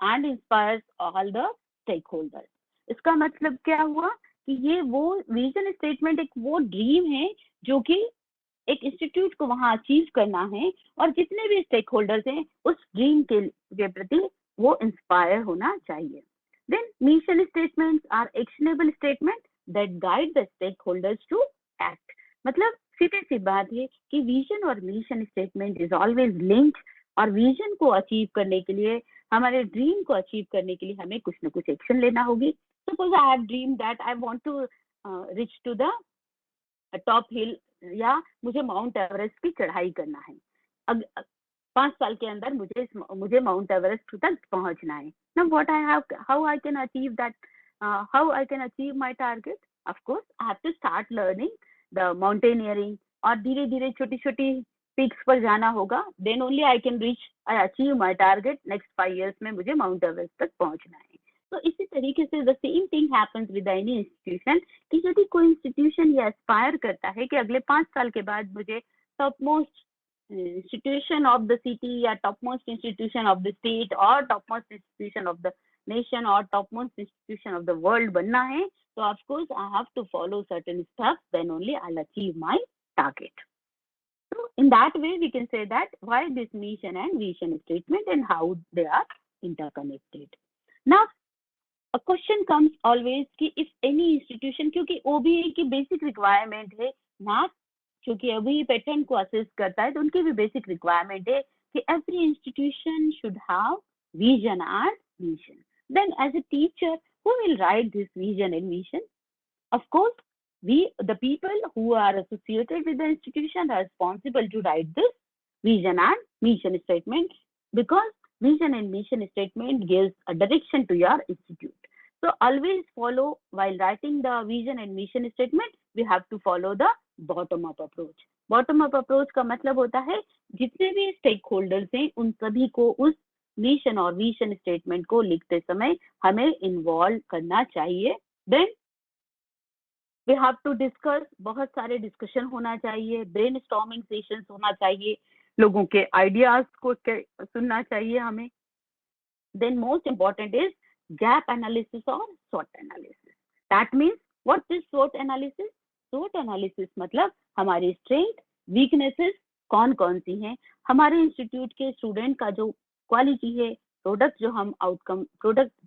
and inspires all the stakeholders. इसका मतलब क्या हुआ कि ये वो vision statement एक वो dream है जो कि एक इंस्टीट्यूट को वहां अचीव करना है, और जितने भी स्टेक होल्डर्स हैं उस ड्रीम के प्रति वो इंस्पायर होना चाहिए. Then mission statements are actionable statement that guide the stakeholders to act. मतलब सीधी सी बात है कि विजन और mission statement is always linked, और विजन को अचीव करने के लिए, हमारे ड्रीम को अचीव करने के लिए हमें कुछ ना कुछ एक्शन लेना होगी. Suppose I have dream that I want to reach to the top hill, या मुझे माउंट एवरेस्ट की चढ़ाई करना है. 5 साल के अंदर मुझे माउंट एवरेस्ट तक पहुंचना है. Now what I have, how I can achieve that, how I can achieve my target? Of course I have to start learning the mountaineering, और धीरे धीरे छोटी छोटी पीक्स पर जाना होगा. Then only I can reach, I achieve my target. Next 5 years में मुझे माउंट एवरेस्ट तक पहुंचना है. तो इसी तरीके से the same thing happens with any institution, कि यदि कोई इंस्टीट्यूशन ये एस्पायर करता है कि अगले 5 साल के बाद मुझे top most institution of the city, या top most institution of the state, और top most institution of the nation, और top most institution of the world बनना है, so of course I have to follow certain steps, then only I'll achieve my target. So in that way we can say that why this mission and vision statement and how they are interconnected. Now a question comes always कि if any institution, क्योंकि OBE की basic requirement है, ना क्योंकि OBE pattern को assess करता है तो उनकी भी basic requirement है कि every institution should have vision and mission. Then as a teacher, who will write this vision and mission? Of course, we, the people who are associated with the institution, are responsible to write this vision and mission statement, because vision and mission statement gives a direction to your institute. So always follow, while writing the vision and mission statement, we have to follow the bottom up approach. Bottom up approach का मतलब होता है जितने भी stake holders हैं उन सभी को उस मिशन और विजन स्टेटमेंट को लिखते समय हमें इन्वॉल्व करना चाहिए. Then we have to discuss, बहुत सारे डिस्कशन होना चाहिए, ब्रेनस्टॉर्मिंग सेशंस होना चाहिए, लोगों के आइडियाज को सुनना चाहिए हमें. Then most important is gap analysis और स्वॉट analysis. That means what is स्वॉट analysis? स्वॉट analysis मतलब हमारी स्ट्रेंथ, वीकनेसेस कौन कौन सी हैं, हमारे इंस्टीट्यूट के स्टूडेंट का जो क्वालिटी है, प्रोडक्ट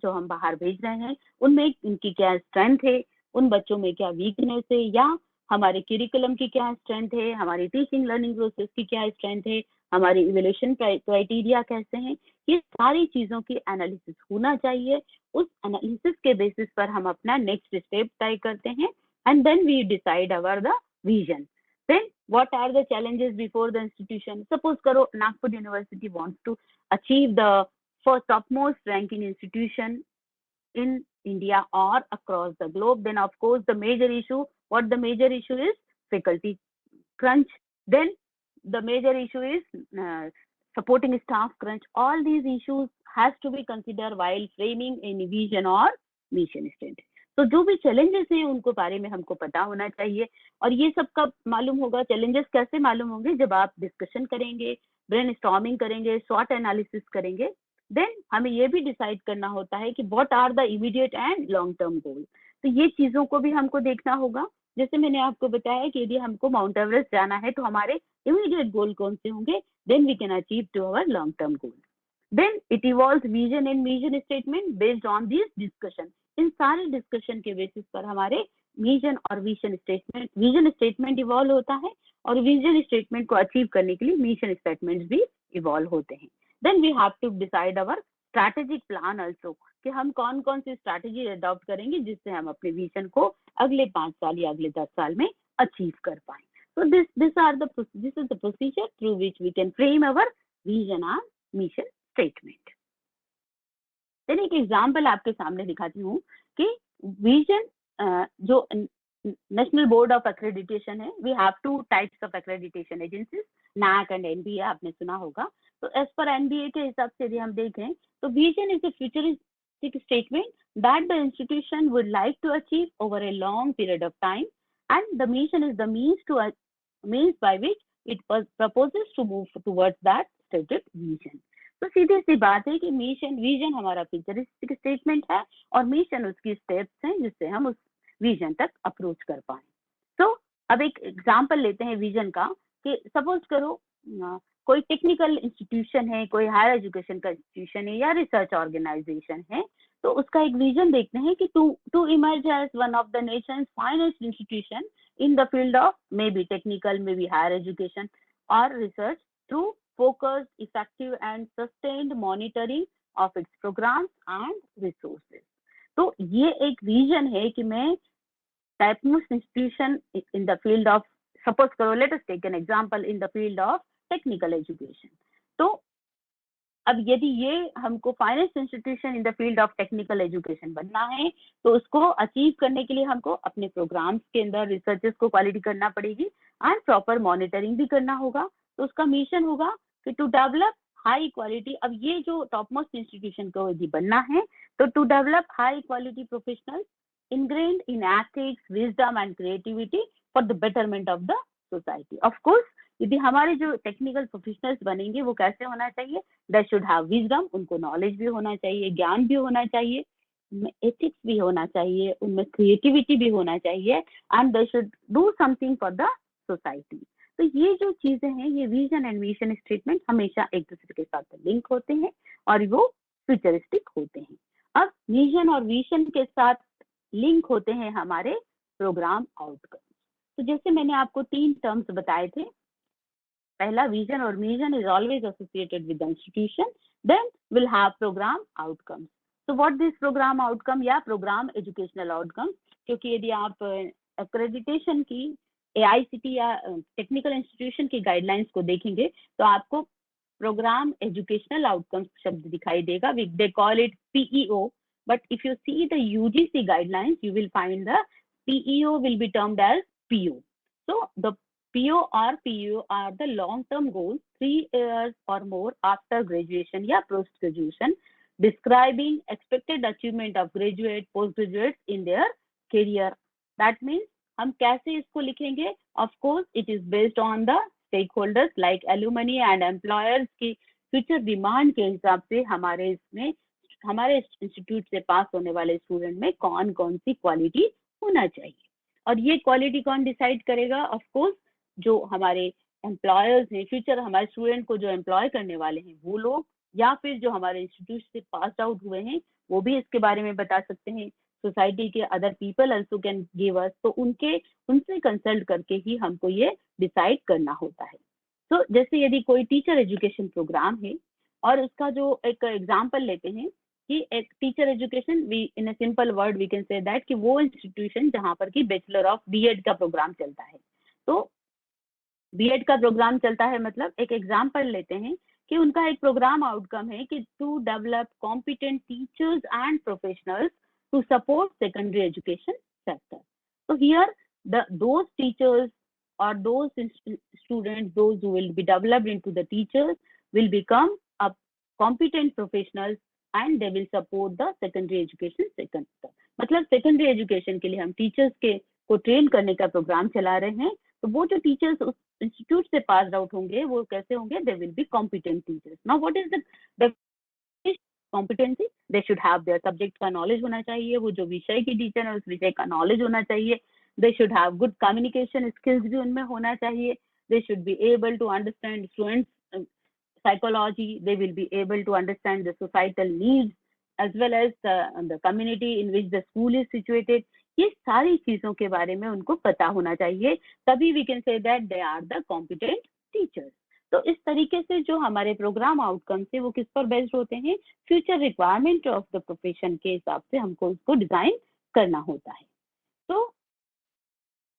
जो हम बाहर भेज रहे हैं उनमें इनकी क्या स्ट्रेंथ है, उन बच्चों में क्या वीकनेस है, या हमारे करिकुलम की क्या स्ट्रेंथ है, हमारी टीचिंग लर्निंग प्रोसेस की क्या स्ट्रेंथ है, हमारे इवैल्यूएशन क्राइटेरिया कैसे हैं. ये सारी चीजों की एनालिसिस होना चाहिए. उस एनालिसिस के बेसिस पर हम अपना नेक्स्ट स्टेप तय करते हैं, and then we decide our the vision. Then what are the challenges before the institution? Suppose करो Nagpur University wants to achieve the first topmost ranking institution in India or across the globe. Then of course the major issue is faculty crunch. Then the major issue is supporting staff crunch. All these issues has to be considered while framing any vision or mission statement. तो जो भी challenges हैं उनको बारे में हमको पता होना चाहिए. और ये सब कब मालूम होगा? चैलेंजेस कैसे मालूम होंगे? जब आप डिस्कशन करेंगे, ब्रेनस्टॉर्मिंग करेंगे, स्वॉट एनालिसिस करेंगे. देन हमें ये भी डिसाइड करना होता है कि what are the immediate and long term goal. तो ये चीजों को भी हमको देखना होगा. जैसे मैंने आपको बताया कि यदि हमको माउंट एवरेस्ट जाना है तो हमारे इमीडिएट गोल कौन से होंगे, then we can achieve to our long term goal. Then it evolves vision and mission statement based on this discussion. इन सारे डिस्कशन के बेसिस पर हमारे विजन और विजन स्टेटमेंट इवॉल्व होता है, और विजन स्टेटमेंट को अचीव करने के लिए मिशन स्टेटमेंट्स भी इवॉल्व होते हैं. Then we have to decide our strategic plan also, कि हम कौन कौन सी स्ट्रैटेजी अडॉप्ट करेंगे जिससे हम अपने विजन को अगले 5 साल या अगले 10 साल में अचीव कर पाए. So this is the procedure through which we can frame our vision and mission statement. Then एक एग्जाम्पल आपके सामने दिखाती हूँ कि विजन जो नेशनल बोर्ड ऑफ एक्रेडिटेशन है, we have 2 types of accreditation agencies, NAAC and NBA, आपने सुना होगा। तो एज पर NBA के हिसाब से यदि हम देखें तो vision is a futuristic statement that the institution would like to achieve over a long period of time and the mission is the means by which it proposes to move towards that stated vision। तो सीधी सी बात है कि mission vision हमारा futuristic statement है और mission उसकी steps हैं जिससे हम उस विजन तक अप्रोच कर पाए। तो अब एक एग्जांपल लेते हैं विजन का कि सपोज करो कोई टेक्निकल इंस्टीट्यूशन है, कोई हायर एजुकेशन का इंस्टीट्यूशन है या रिसर्च ऑर्गेनाइजेशन है, तो उसका एक विजन देखते हैं कि to emerge as one of the nation's finest institution in the field of maybe technical, maybe higher education or research through focused, effective and sustained monitoring of its programs and resources। तो ये एक vision है कि मैं topmost institution in the field of, suppose करो, let us take an example in the field of technical education। तो अब यदि ये हमको finest institution in the field of technical education बनना है तो उसको अचीव करने के लिए हमको अपने प्रोग्राम्स के अंदर रिसर्चेस को क्वालिटी करना पड़ेगी एंड प्रॉपर मॉनिटरिंग भी करना होगा। तो उसका मिशन होगा कि टू डेवलप हाई क्वालिटी, अब ये जो टॉप मोस्ट इंस्टीट्यूशन को यदि बनना है तो to develop high quality professionals ingrained in ethics, wisdom and creativity for the betterment of the society। Of course, यदि हमारे जो टेक्निकल प्रोफेशनल्स बनेंगे वो कैसे होना चाहिए, दे शुड हैव विजडम, उनको नॉलेज भी होना चाहिए, ज्ञान भी होना चाहिए, उनमें एथिक्स भी होना चाहिए, उनमें क्रिएटिविटी भी होना चाहिए and they should do something for the society. तो ये जो चीजें हैं, ये विजन एंड मिशन स्टेटमेंट हमेशा एक दूसरे के साथ लिंक होते हैं और वो फ्यूचरिस्टिक होते हैं। अब मिशन और विजन के साथ लिंक होते हैं हमारे प्रोग्राम आउटकम। तो जैसे मैंने आपको 3 टर्म्स बताए थे, पहला विजन और mission is always associated with the institution, then will have programme outcomes. तो व्हाट दिस प्रोग्राम आउटकम या प्रोग्राम एजुकेशनल आउटकम, क्योंकि यदि आप एक्रेडिटेशन की AICTE या टेक्निकल इंस्टीट्यूशन की गाइडलाइंस को देखेंगे तो आपको प्रोग्राम एजुकेशनल आउटकम्स शब्द दिखाई देगा, they call it PEO, but if you see the UGC guidelines you will find the PEO will be termed as PO। so the PO or PEO are the long term goals 3 years or more after graduation या post graduation, describing expected achievement of graduate post graduates in their career। that means हम कैसे इसको लिखेंगे, of course it is based on the stakeholders like alumni and employers की future demand के हिसाब से हमारे इसमें हमारे इंस्टीट्यूट से पास होने वाले स्टूडेंट में कौन कौन सी क्वालिटी होना चाहिए। और ये क्वालिटी कौन डिसाइड करेगा, ऑफ कोर्स जो हमारे एम्प्लॉयर्स हैं, फ्यूचर हमारे स्टूडेंट को जो एम्प्लॉय करने वाले हैं वो लोग, या फिर जो हमारे इंस्टीट्यूट से पास आउट हुए हैं वो भी इसके बारे में बता सकते हैं। सोसाइटी के other people also can give us, तो उनसे कंसल्ट करके ही हमको ये डिसाइड करना होता है। तो जैसे यदि कोई टीचर एजुकेशन प्रोग्राम है और उसका जो एक एग्जाम्पल लेते हैं कि एक teacher education, we in a simple word we can say that कि वो इंस्टीट्यूशन जहाँ पर कि बैचलर ऑफ BEd का प्रोग्राम चलता है। तो BEd का प्रोग्राम चलता है मतलब एक एग्जाम्पल लेते हैं कि उनका एक प्रोग्राम आउटकम है कि to develop competent teachers and professionals to support secondary education sector. तो here those teachers or those students, those who will be developed into the teachers will become a competent professionals and they will support the secondary education sector। मतलब secondary education के लिए हम teachers के को train करने का program चला रहे हैं। तो वो जो टीचर्स उस इंस्टीट्यूट से पास आउट होंगे वो कैसे होंगे, दे will be competent teachers. Now what is the competency, they should have their subject का नॉलेज होना चाहिए, वो जो विषय की टीचर है उस विषय का नॉलेज होना चाहिए, they should have good communication skills भी उनमें होना चाहिए, they should be able to understand students psychology, they will be able to understand the societal needs as well as the community in which the school is situated। ये सारी चीजों के बारे में उनको पता होना चाहिए, तभी we can say that they are the competent teachers। तो इस तरीके से जो हमारे प्रोग्राम आउटकम्स है वो किस पर बेस्ड होते हैं, future requirement of the profession के हिसाब से हमको उसको डिजाइन करना होता है। तो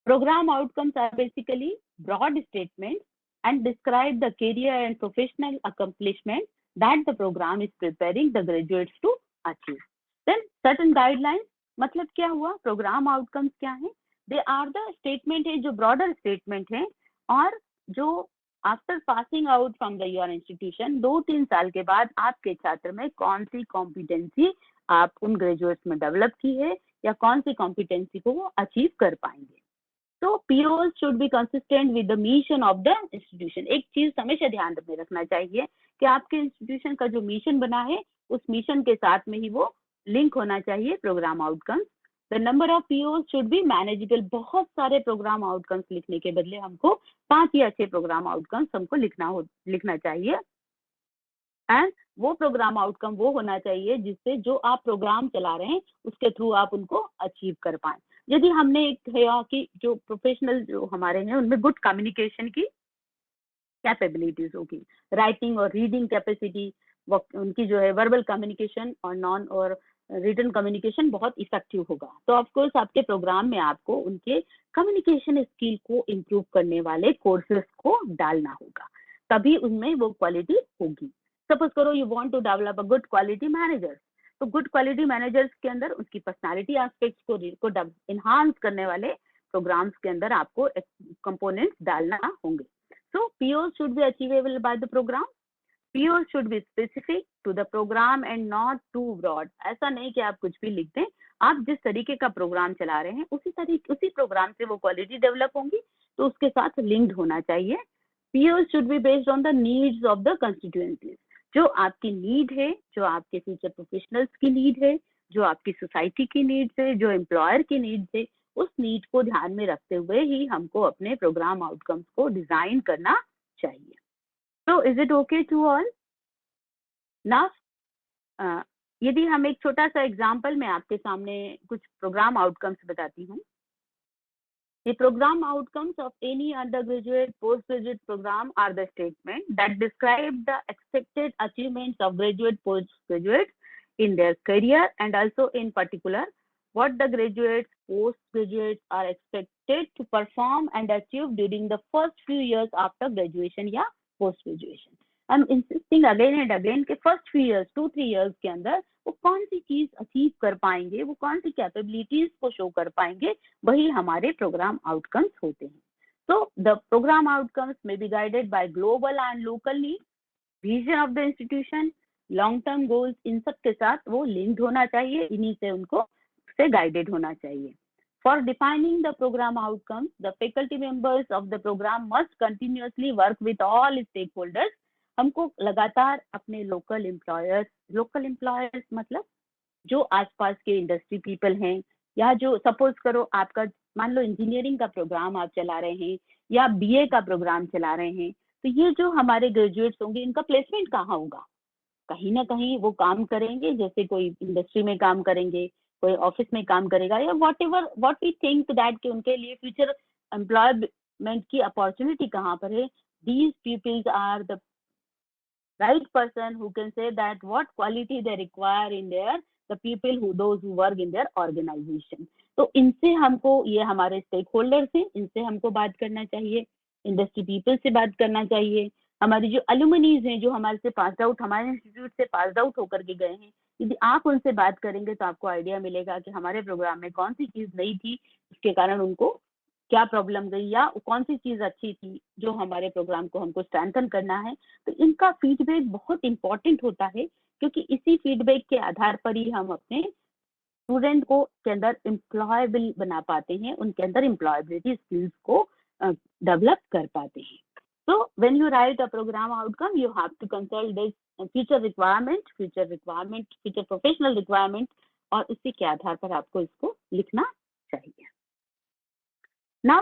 programme outcomes are basically broad statement and describe the career and professional accomplishment that the program is preparing the graduates to achieve. Then certain guidelines, मतलब क्या हुआ, program outcomes क्या है, they are the statement है जो broader statement है, और जो after passing out from the your institution 2-3 साल के बाद आपके छात्र में कौन सी कॉम्पिटेंसी आप उन ग्रेजुएट्स में डेवलप की है या कौन सी कॉम्पिटेंसी को वो अचीव कर पाएंगे. तो PO should be consistent with the mission of the institution. एक चीज हमेशा ध्यान में रखना चाहिए कि आपके इंस्टीट्यूशन का जो मिशन बना है उस मिशन के साथ में ही वो लिंक होना चाहिए programme outcomes. The number of PO should be manageable. बहुत सारे प्रोग्राम आउटकम्स लिखने के बदले हमको 5 या 6 प्रोग्राम आउटकम्स हमको लिखना चाहिए. एंड वो प्रोग्राम आउटकम वो होना चाहिए जिससे जो आप प्रोग्राम चला रहे हैं उसके थ्रू आप उनको अचीव कर पाए. यदि हमने एक कि जो प्रोफेशनल जो हमारे हैं उनमें गुड कम्युनिकेशन की कैपेबिलिटीज होगी, राइटिंग और रीडिंग कैपेसिटी, उनकी जो है वर्बल कम्युनिकेशन और नॉन और रिटन कम्युनिकेशन बहुत इफेक्टिव होगा. तो ऑफ कोर्स आपके प्रोग्राम में आपको उनके कम्युनिकेशन स्किल को इम्प्रूव करने वाले कोर्सेज को डालना होगा, तभी उनमें वो क्वालिटी होगी. सपोज करो you want to develop a good quality manager, तो गुड क्वालिटी मैनेजर्स के अंदर उसकी पर्सनालिटी एस्पेक्ट्स को इनहांस करने वाले प्रोग्राम्स के अंदर आपको कंपोनेंट्स डालना होंगे. So PO should be achievable by the program. PO should be specific to the program and not too broad. ऐसा नहीं कि आप कुछ भी लिख दें, आप जिस तरीके का प्रोग्राम चला रहे हैं उसी प्रोग्राम से वो क्वालिटी डेवलप होंगी, तो उसके साथ लिंक्ड होना चाहिए. PO should be based on the needs of the constituencies. जो आपकी नीड है, जो आपके फ्यूचर प्रोफेशनल्स की नीड है, जो आपकी सोसाइटी की नीड्स है, जो एम्प्लॉयर की नीड्स है, उस नीड को ध्यान में रखते हुए ही हमको अपने प्रोग्राम आउटकम्स को डिजाइन करना चाहिए. तो is it okay to all? Now यदि हम एक छोटा सा एग्जांपल में आपके सामने कुछ प्रोग्राम आउटकम्स बताती हूँ. The program outcomes of any undergraduate, postgraduate program are the statement that describe the expected achievements of graduate, postgraduates in their career, and also in particular what the graduates, postgraduates are expected to perform and achieve during the first few years after graduation या post graduation. I'm insisting again and again कि first few years, 2-3 years के अंदर वो कौन सी चीज achieve कर पाएंगे, वो कौन सी कैपेबिलिटीज को शो कर पाएंगे, वही हमारे प्रोग्राम आउटकम्स होते हैं. So the program outcomes may be guided by global and local needs, vision of the institution, long term goals. इन सब के साथ वो लिंक्ड होना चाहिए, इन्हीं से उनको से गाइडेड होना चाहिए. For defining the program outcomes, the faculty members of the program must continuously work with all stakeholders. हमको लगातार अपने लोकल एम्प्लॉयर्स मतलब जो आसपास के इंडस्ट्री पीपल हैं, या जो सपोज करो आपका मान लो इंजीनियरिंग का प्रोग्राम आप चला रहे हैं या बीए का प्रोग्राम चला रहे हैं, तो ये जो हमारे ग्रेजुएट्स होंगे इनका प्लेसमेंट कहाँ होगा? कहीं ना कहीं वो काम करेंगे, जैसे कोई इंडस्ट्री में काम करेंगे, कोई ऑफिस में काम करेगा, या व्हाट वी थिंक दैट कि उनके लिए फ्यूचर एम्प्लॉयमेंट की अपॉर्चुनिटी कहाँ पर है. These peoples are the right person who can say that what quality they require in the people those who work in their organization. तो इनसे हमको, ये हमारे स्टेक होल्डर्स हैं, इनसे हमको बात करना चाहिए, इंडस्ट्री पीपल से बात करना चाहिए, हमारी जो अलुमनीज हैं जो हमारे से पास आउट, हमारे इंस्टीट्यूट से पास आउट होकर के गए हैं, यदि आप उनसे बात करेंगे तो आपको आइडिया मिलेगा कि हमारे प्रोग्राम में कौन सी चीज नई थी, उसके कारण उनको क्या प्रॉब्लम गई, या कौन सी चीज अच्छी थी जो हमारे प्रोग्राम को हमको स्ट्रेंथन करना है. तो इनका फीडबैक बहुत इंपॉर्टेंट होता है, क्योंकि इसी फीडबैक के आधार पर ही हम अपने स्टूडेंट को के अंदर एम्प्लॉयबल बना पाते हैं, उनके अंदर एम्प्लॉयबिलिटी स्किल्स को डेवलप कर पाते हैं. So when you write a program outcome, you have to consult this future requirement, future professional requirement, और उसी के आधार पर आपको इसको लिखना चाहिए. Now,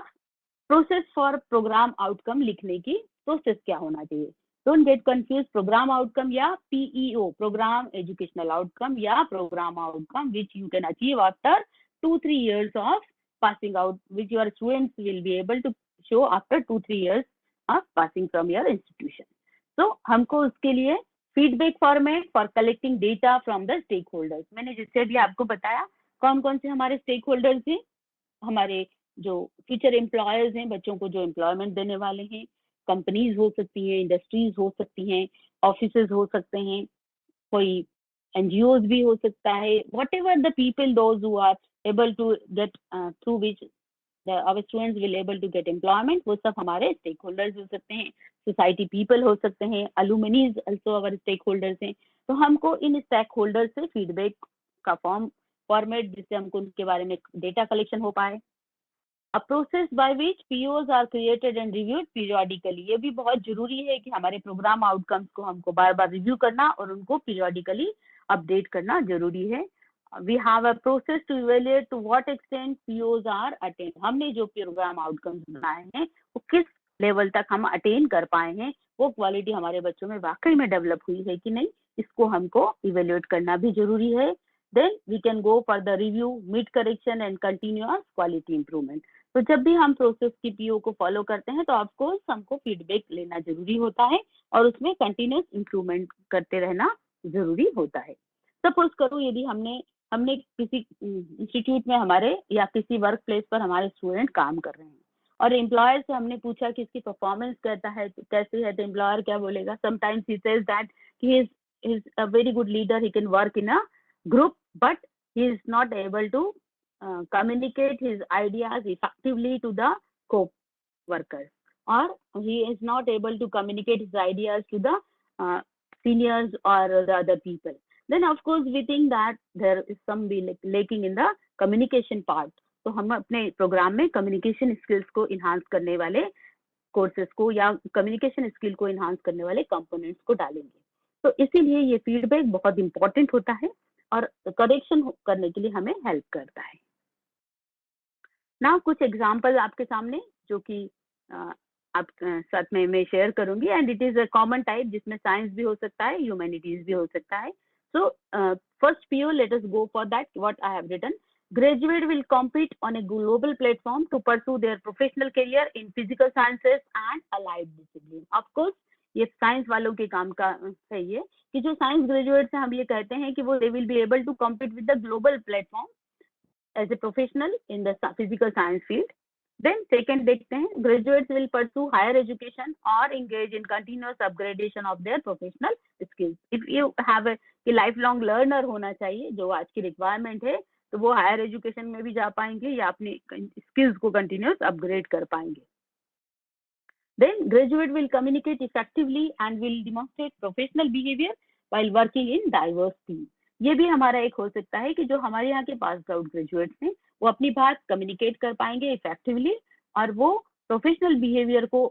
process for programme outcome लिखने की प्रोसेस क्या होना चाहिए? Don't get confuse. Programme outcome या पीईओ, प्रोग्राम एजुकेशनल आउटकम, या programme outcome which you can achieve after 2-3 years of passing out, which your students will be able to show after 2-3 years of passing from your institution. तो हमको उसके लिए feedback format for collecting data from the stakeholders. मैंने जिससे भी आपको बताया कौन कौन से हमारे स्टेक होल्डर्स हैं, हमारे जो फ्यूचर एम्प्लॉयर्स हैं, बच्चों को जो एम्प्लॉयमेंट देने वाले हैं, कंपनीज हो सकती हैं, इंडस्ट्रीज हो सकती हैं, ऑफिसेज हो सकते हैं, कोई एनजीओज भी हो सकता है, whatever the people those who are able to get through which our students will able to get employment, वो सब हमारे स्टेक होल्डर्स हो सकते हैं, सोसाइटी पीपल हो सकते हैं, अलुमनीज अल्सो अवर स्टेक होल्डर्स हैं। तो हमको इन स्टेक होल्डर से फीडबैक का फॉर्मेट जिससे हमको उनके बारे में डेटा कलेक्शन हो पाए। A process by which POs are created and reviewed periodically, ये भी बहुत जरूरी है कि हमारे प्रोग्राम आउटकम्स को हमको बार बार रिव्यू करना और उनको पीरियडिकली अपडेट करना जरूरी है। We have a process to evaluate to what extent POs are attained, हमने जो प्रोग्राम आउटकम्स बनाए हैं वो किस लेवल तक हम अटेन कर पाए हैं, वो क्वालिटी हमारे बच्चों में वाकई में डेवलप हुई है कि नहीं, इसको हमको इवेल्युएट करना भी जरूरी है। Then we can go for the review, mid correction and continuous quality improvement. तो जब भी हम प्रोसेस की पीओ को फॉलो करते हैं तो ऑफकोर्स हमको फीडबैक लेना जरूरी होता है और उसमें कंटिन्यूअस इंप्रूवमेंट करते रहना जरूरी होता है। सपोज करो यदि हमने किसी इंस्टीट्यूट में हमारे या किसी वर्क प्लेस पर हमारे स्टूडेंट काम कर रहे हैं और एम्प्लॉयर से हमने पूछा कि इसकी परफॉर्मेंस कैसा है, कैसी है, तो एम्प्लॉयर क्या बोलेगा? Sometimes he says that he is a very good leader, he can work in a group, but he is not able to communicate his ideas effectively to the co-workers, or he is not able to communicate his ideas to the seniors or the other people. Then of course we think that there is some lacking in the communication part. तो हम अपने programme में communication skills को enhance करने वाले courses को या communication skill को इन्हांस करने वाले कंपोनेंट्स को डालेंगे। तो इसीलिए ये फीडबैक बहुत इंपॉर्टेंट होता है और करेक्शन करने के लिए हमें हेल्प करता है ना। कुछ एग्जांपल आपके सामने जो कि आप साथ में मैं शेयर करूंगी, and it is a common type जिसमें साइंस भी हो सकता है, ह्यूमैनिटीज भी हो सकता है। So first PO, let us go for that what I have written. Graduate will compete on a global platform to pursue their professional career in physical sciences and allied discipline. Of course ये science वालों के काम का है ये कि जो science graduates हैं हम ये कहते हैं कि वो they will be able to compete with the global platform as a professional in the physical science field. Then second देखते हैं, graduates will pursue higher education और engage in continuous upgradation of their professional skills. If you have a life long learner होना चाहिए जो आज की requirement है, तो वो हायर एजुकेशन में भी जा पाएंगे या अपनी स्किल्स को कंटिन्यूस अपग्रेड कर पाएंगे। Then graduate will communicate effectively and will demonstrate professional behavior while working in diverse teams. ये भी हमारा एक हो सकता है कि जो हमारे यहाँ के पास आउट ग्रेजुएट्स हैं वो अपनी बात कम्युनिकेट कर पाएंगे इफेक्टिवली और वो प्रोफेशनल बिहेवियर को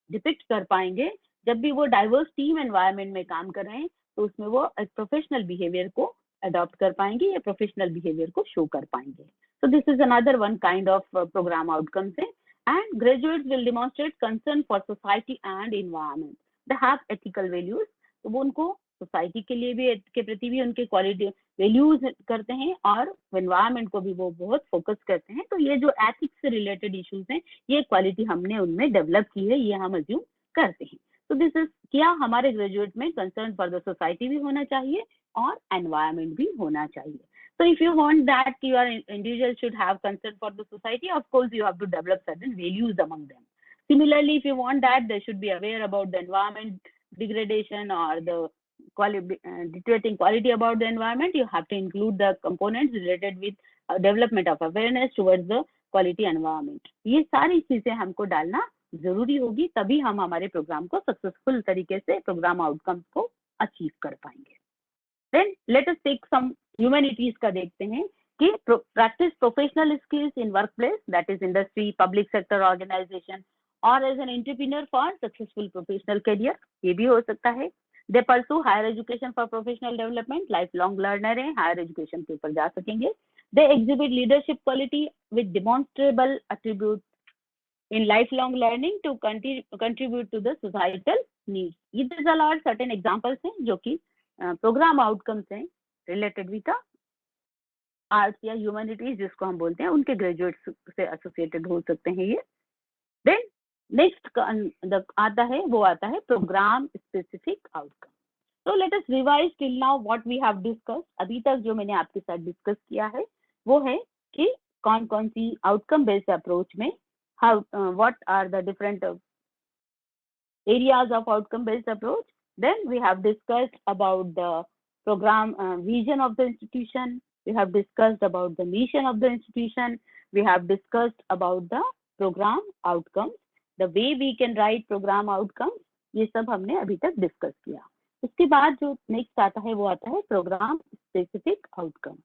डिपिक्ट कर पाएंगे। जब भी वो डाइवर्स टीम एनवायरनमेंट में काम कर रहे हैं तो उसमें वो प्रोफेशनल बिहेवियर को अडॉप्ट कर पाएंगे या प्रोफेशनल बिहेवियर को शो कर पाएंगे। So this is another one kind of program outcomes है। And graduates will demonstrate concern for society and environment. They have ethical values. तो वो उनको सोसाइटी के लिए भी के प्रति भी उनके क्वालिटी वैल्यूज करते हैं और एनवायरनमेंट को भी वो बहुत फोकस करते हैं। तो ये जो एथिक्स से रिलेटेड इश्यूज हैं ये क्वालिटी हमने उनमें डेवलप की है, ये हम अज्यूम करते हैं। तो दिस इज क्या हमारे ग्रेजुएट में कंसर्न फॉर द सोसाइटी भी होना चाहिए और एनवायरनमेंट भी होना चाहिए। So if you want that your individual should have concern for the society, of course you have to develop certain values among them. Similarly, if you want that they should be aware about the environment degradation or the deteriorating quality about the environment, you have to include the components related with development of awareness towards the quality environment. ये सारी चीजें हमको डालना जरूरी होगी, तभी हम हमारे प्रोग्राम को सक्सेसफुल तरीके से प्रोग्राम आउटकम्स को अचीव कर पाएंगे। Then let us take some humanities का देखते हैं कि practice professional skills in workplace, that is industry, public sector organization or as an entrepreneur for successful professional career, ये भी हो सकता है। They pursue higher education for professional development, lifelong learner हैं, higher education के ऊपर जा सकेंगे। They exhibit leadership quality with demonstrable attributes in lifelong learning to contribute to the societal needs. These are all certain examples हैं जो कि programme outcomes हैं related with arts या ह्यूमैनिटीज जिसको हम बोलते हैं, उनके ग्रेजुएट्स से एसोसिएटेड हो सकते हैं ये। देन नेक्स्ट आता है प्रोग्राम स्पेसिफिक आउटकम। तो let us revise till now what we have discuss. अभी तक जो मैंने आपके साथ डिस्कस किया है वो है कि कौन कौन सी आउटकम बेस्ड अप्रोच में what are the different areas of outcome based approach. Then we have discussed about the program vision of the institution. We have discussed about the mission of the institution. We have discussed about the program outcomes, the way we can write program outcomes. ये सब हमने अभी तक discuss किया. उसके बाद जो next आता है वो आता है programme specific outcome.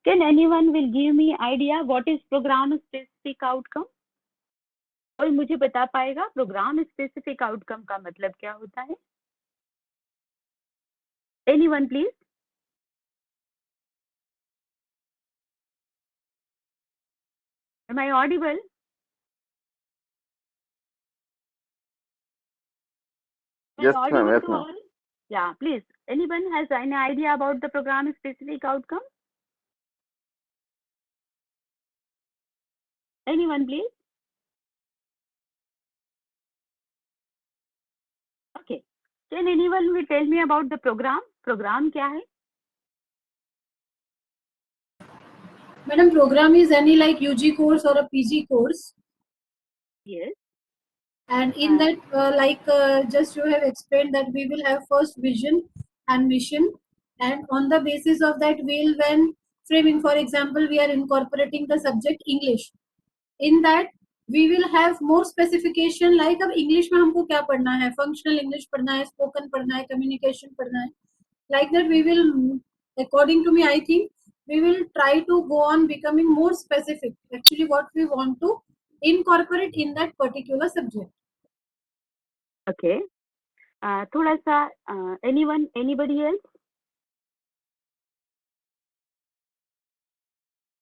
Can anyone will give me idea what is programme specific outcome? कोई मुझे बता पाएगा प्रोग्राम स्पेसिफिक आउटकम का मतलब क्या होता है? Anyone please. Am I audible? Yes, ma'am. Yes, ma'am. Yeah, please. Anyone has any idea about the program specific outcome? Anyone, please? Okay. Can anyone will tell me about the program? Program क्या है? Madam, program is any like UG course or a PG course. Yes. And in that, just you have explained that we will have first vision and mission, and on the basis of that, we'll when framing, for example, we are incorporating the subject English. In that, we will have more specification like अब English में हमको क्या पढ़ना है, functional English पढ़ना है, spoken पढ़ना है, communication पढ़ना है. Like that, we will, according to me, I think we will try to go on becoming more specific. Actually, what we want to incorporate in that particular subject. Okay. थोड़ा सा anyone, anybody else?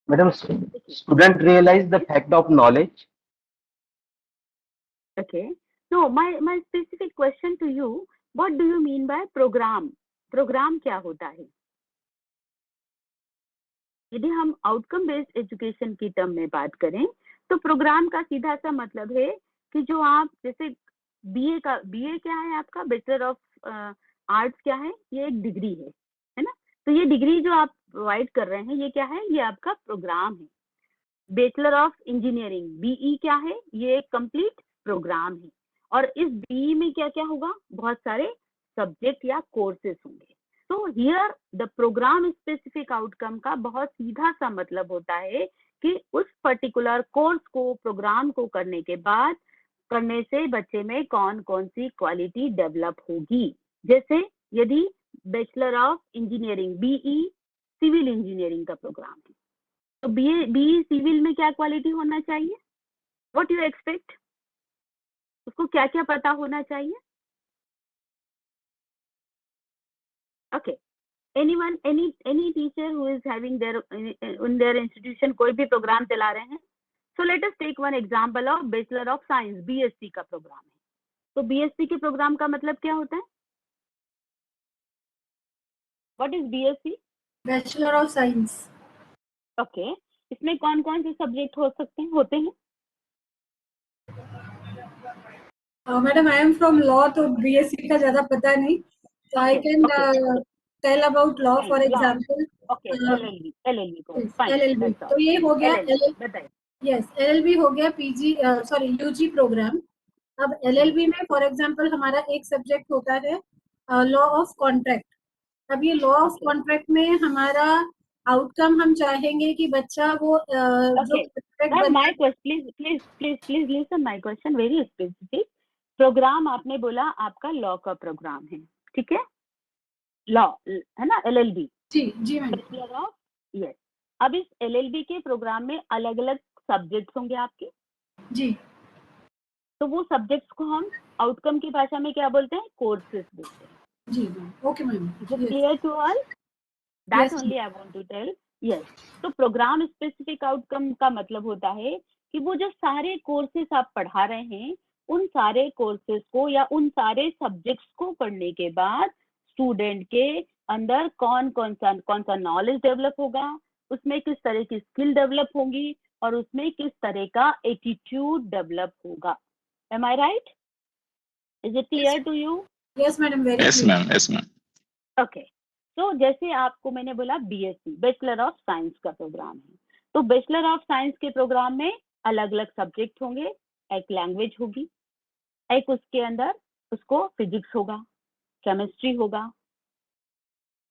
Madam, student realize the fact of knowledge. Okay. No, my specific question to you, what do you mean by program? Program क्या होता है? यदि हम outcome based education की term में बात करें तो प्रोग्राम का सीधा सा मतलब है कि जो आप जैसे बीए क्या है आपका, बैचलर ऑफ आर्ट्स क्या है, ये एक डिग्री है ना? तो ये डिग्री जो आप प्रोवाइड कर रहे हैं ये क्या है? ये आपका प्रोग्राम है. बैचलर ऑफ इंजीनियरिंग बीई क्या है? ये एक कंप्लीट प्रोग्राम है. और इस बीई में क्या क्या होगा? बहुत सारे सब्जेक्ट या कोर्सेस होंगे. तो here the program specific outcome का बहुत सीधा सा मतलब होता है कि उस पर्टिकुलर कोर्स को, प्रोग्राम को करने के बाद करने से बच्चे में कौन कौन सी क्वालिटी डेवलप होगी. जैसे यदि bachelor of engineering BE civil engineering का प्रोग्राम है तो बीई सिविल में क्या क्वालिटी होना चाहिए? What you expect? उसको क्या क्या पता होना चाहिए? Okay. Anyone, any teacher who is having their in their institution कोई भी प्रोग्राम चला रहे हैं? So let us take one example of Bachelor of Science BSc का प्रोग्राम है. तो BSc के प्रोग्राम का मतलब क्या होता है? What is BSc? Bachelor of Science. Okay. इसमें कौन कौन से सब्जेक्ट होते हैं? Madam, I am from law, तो BSc का ज़्यादा पता नहीं. So I can tell about law, for example. Okay, LLB course. Fine. LLB. तो ये हो गया बताइए. Yes, LLB हो गया PG, sorry UG प्रोग्राम. अब LLB में फॉर एग्जांपल हमारा एक सब्जेक्ट होता है लॉ ऑफ कॉन्ट्रैक्ट. अब ये लॉ ऑफ कॉन्ट्रैक्ट में हमारा आउटकम हम चाहेंगे कि बच्चा वो जो my question, please listen my question very specific. Program आपने बोला आपका लॉ का प्रोग्राम है, ठीक है? लॉ है ना, LLB. जी मैम. Bachelor of, yes. अब इस LLB के प्रोग्राम में अलग अलग सब्जेक्ट्स होंगे आपके. जी. तो वो सब्जेक्ट्स को हम आउटकम की भाषा में क्या बोलते हैं? कोर्सेस बोलते हैं. जी ma'am. Okay ma'am. Clear to all? That only I want to tell. Yes. तो प्रोग्राम स्पेसिफिक आउटकम का मतलब होता है कि वो जो सारे कोर्सेस आप पढ़ा रहे हैं उन सारे कोर्सेस को या उन सारे सब्जेक्ट्स को पढ़ने के बाद स्टूडेंट के अंदर कौन सा नॉलेज डेवलप होगा, उसमें किस तरह की स्किल डेवलप होगी और उसमें किस तरह का एटीट्यूड डेवलप होगा. Am I right? Is it clear to you? Yes madam, very Yes, clear. ma'am. Yes, ma'am. Okay. तो जैसे आपको मैंने बोला BSc बैचलर ऑफ साइंस का प्रोग्राम है, तो बैचलर ऑफ साइंस के प्रोग्राम में अलग अलग सब्जेक्ट होंगे. एक लैंग्वेज होगी, एक उसके अंदर उसको फिजिक्स होगा, केमिस्ट्री होगा,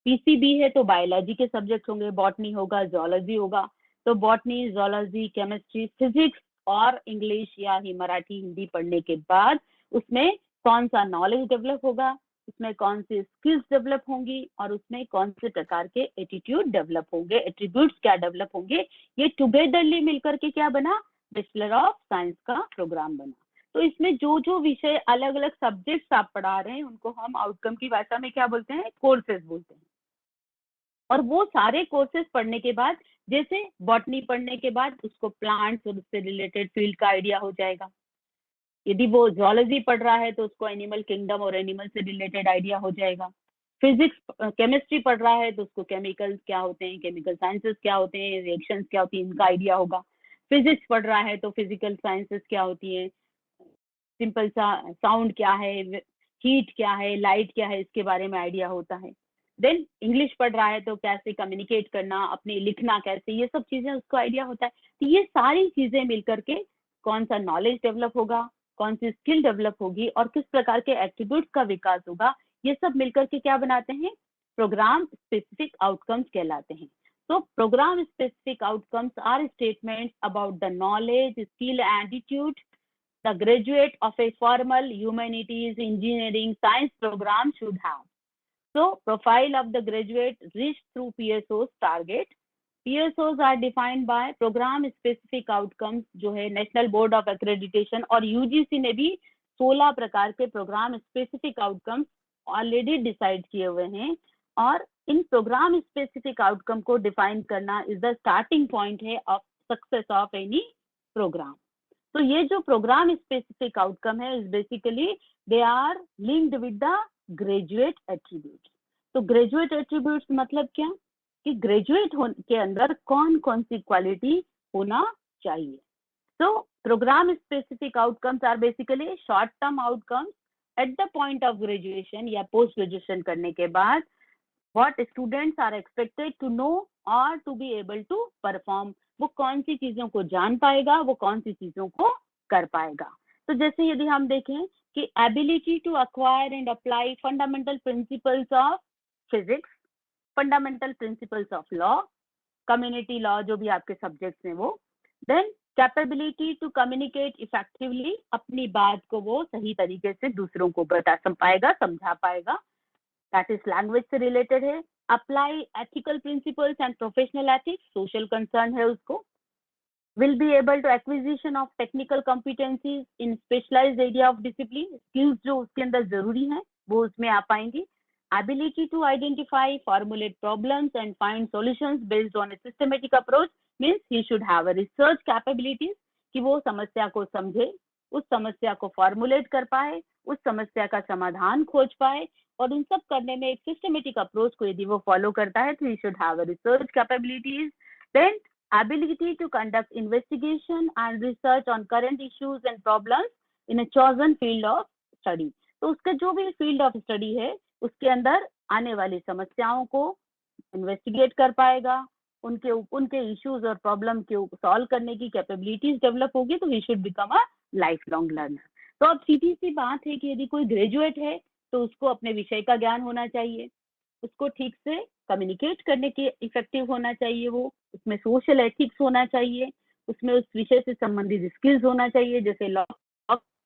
पीसीबी है तो बायोलॉजी के सब्जेक्ट होंगे, बॉटनी होगा, जोलॉजी होगा, तो बॉटनी, जोलॉजी, केमिस्ट्री, फिजिक्स और इंग्लिश या ही मराठी हिंदी पढ़ने के बाद उसमें कौन सा नॉलेज डेवलप होगा, उसमें कौन सी स्किल्स डेवलप होंगी और उसमें कौन से प्रकार के एटीट्यूड डेवलप होंगे, एट्रीब्यूट्स क्या डेवलप होंगे, ये टुगेदरली मिलकर के क्या बना, बैचलर ऑफ साइंस का प्रोग्राम बना। तो इसमें जो जो विषय अलग अलग सब्जेक्ट्स आप पढ़ा रहे हैं उनको हम आउटकम की भाषा में क्या बोलते हैं, कोर्सेज बोलते हैं। और वो सारे कोर्सेज पढ़ने के बाद, जैसे बॉटनी पढ़ने के बाद उसको प्लांट्स और उससे रिलेटेड फील्ड का आइडिया हो जाएगा, यदि वो जूलॉजी पढ़ रहा है तो उसको एनिमल किंगडम और एनिमल से रिलेटेड आइडिया हो जाएगा, फिजिक्स केमिस्ट्री पढ़ रहा है तो उसको केमिकल्स क्या होते हैं, केमिकल साइंसेस क्या होते हैं, रिएक्शंस क्या होती हैं, इनका आइडिया होगा। फिजिक्स पढ़ रहा है तो फिजिकल साइंसेस क्या होती है, सिंपल सा साउंड क्या है, हीट क्या है, लाइट क्या है, इसके बारे में आइडिया होता है। देन इंग्लिश पढ़ रहा है तो कैसे कम्युनिकेट करना, अपने लिखना कैसे, ये सब चीजें उसको आइडिया होता है। तो ये सारी चीजें मिलकर के कौन सा नॉलेज डेवलप होगा, कौन सी स्किल डेवलप होगी और किस प्रकार के एट्रीब्यूट्स का विकास होगा, ये सब मिलकर के क्या बनाते हैं, प्रोग्राम स्पेसिफिक आउटकम्स कहलाते हैं। So program specific outcomes are statements about the knowledge, skill, attitude the graduate of a formal humanities, engineering, science program should have. So profile of the graduate reached through PSO's target. PSOs are defined by program specific outcomes जो है national board of accreditation और UGC ने भी 16 प्रकार के program specific outcomes already decide किए हुए हैं और इन प्रोग्राम स्पेसिफिक आउटकम को डिफाइन करना इज द स्टार्टिंग पॉइंट है of success of any program. तो ये जो प्रोग्राम स्पेसिफिक आउटकम है is basically they are linked with the graduate attributes. तो ग्रेजुएट एट्रीब्यूट्स मतलब क्या कि ग्रेजुएट के अंदर कौन कौन सी क्वालिटी होना चाहिए। तो program specific outcomes are basically short term outcomes at the point of graduation या पोस्ट ग्रेजुएशन करने के बाद what students are expected to know or to be able to perform, वो कौन सी चीजों को जान पाएगा, वो कौन सी चीजों को कर पाएगा। तो जैसे यदि हम देखें कि ability to acquire and apply fundamental principles of physics, fundamental principles of law, community law जो भी आपके सब्जेक्ट्स हैं वो, then capability to communicate effectively, अपनी बात को वो सही तरीके से दूसरों को बता पाएगा, समझा पाएगा, that is language से related है। apply ethical principles and professional ethics, social concern है उसको। will be able to acquisition of technical competencies in specialized area of discipline, skills जो उसके अंदर जरूरी हैं वो उसमें आ पाएंगी। ability to identify, formulate problems and find solutions based on a systematic approach, means he should have a research capabilities कि वो समस्या को समझे, उस समस्या को फॉर्मुलेट कर पाए, उस समस्या का समाधान खोज पाए और इन सब करने में एक सिस्टमेटिक अप्रोच को यदि वो फॉलो करता है तो he should have a research capabilities. Then ability to conduct investigation and research on current issues and problems in a chosen field of study। तो उसका जो भी फील्ड ऑफ स्टडी है उसके अंदर आने वाली समस्याओं को इन्वेस्टिगेट कर पाएगा, उनके इश्यूज और प्रॉब्लम के सॉल्व करने की कैपेबिलिटीज डेवलप होगी, तो he should become a life long learner. तो अब सीधी सी बात है कि यदि कोई ग्रेजुएट है तो उसको अपने विषय का ज्ञान होना चाहिए, उसको ठीक से कम्युनिकेट करने के इफेक्टिव होना चाहिए, वो उसमें सोशल एथिक्स होना चाहिए, उसमें उस विषय से संबंधित स्किल्स होना चाहिए। जैसे लॉ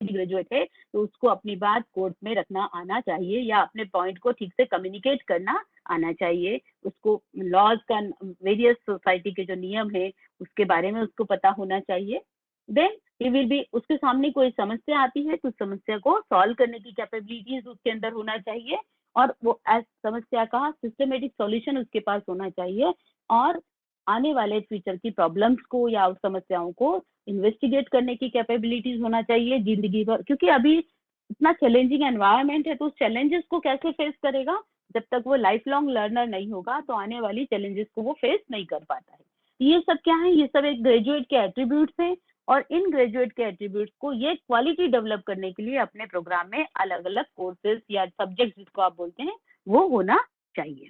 ग्रेजुएट है तो उसको अपनी बात कोर्ट में रखना आना चाहिए या अपने पॉइंट को ठीक से कम्युनिकेट करना आना चाहिए, उसको लॉज का वेरियस सोसाइटी के जो नियम है उसके बारे में उसको पता होना चाहिए। देन ही विल बी, उसके सामने कोई समस्या आती है तो समस्या को सॉल्व करने की कैपेबिलिटीज उसके अंदर होना चाहिए और वो एज समस्या का सिस्टमेटिक सॉल्यूशन उसके पास होना चाहिए और आने वाले फ्यूचर की प्रॉब्लम्स को या उस समस्याओं को इन्वेस्टिगेट करने की कैपेबिलिटीज होना चाहिए जिंदगी भर, क्योंकि अभी इतना चैलेंजिंग एनवायरनमेंट है तो उस चैलेंजेस को कैसे फेस करेगा, जब तक वो लाइफ लॉन्ग लर्नर नहीं होगा तो आने वाली चैलेंजेस को वो फेस नहीं कर पाता है। ये सब क्या है, ये सब एक ग्रेजुएट के एट्रीब्यूट्स हैं और इन ग्रेजुएट के एट्रीब्यूट्स को ये क्वालिटी डेवलप करने के लिए अपने प्रोग्राम में अलग अलग कोर्सेज या सब्जेक्ट जिसको आप बोलते हैं वो होना चाहिए।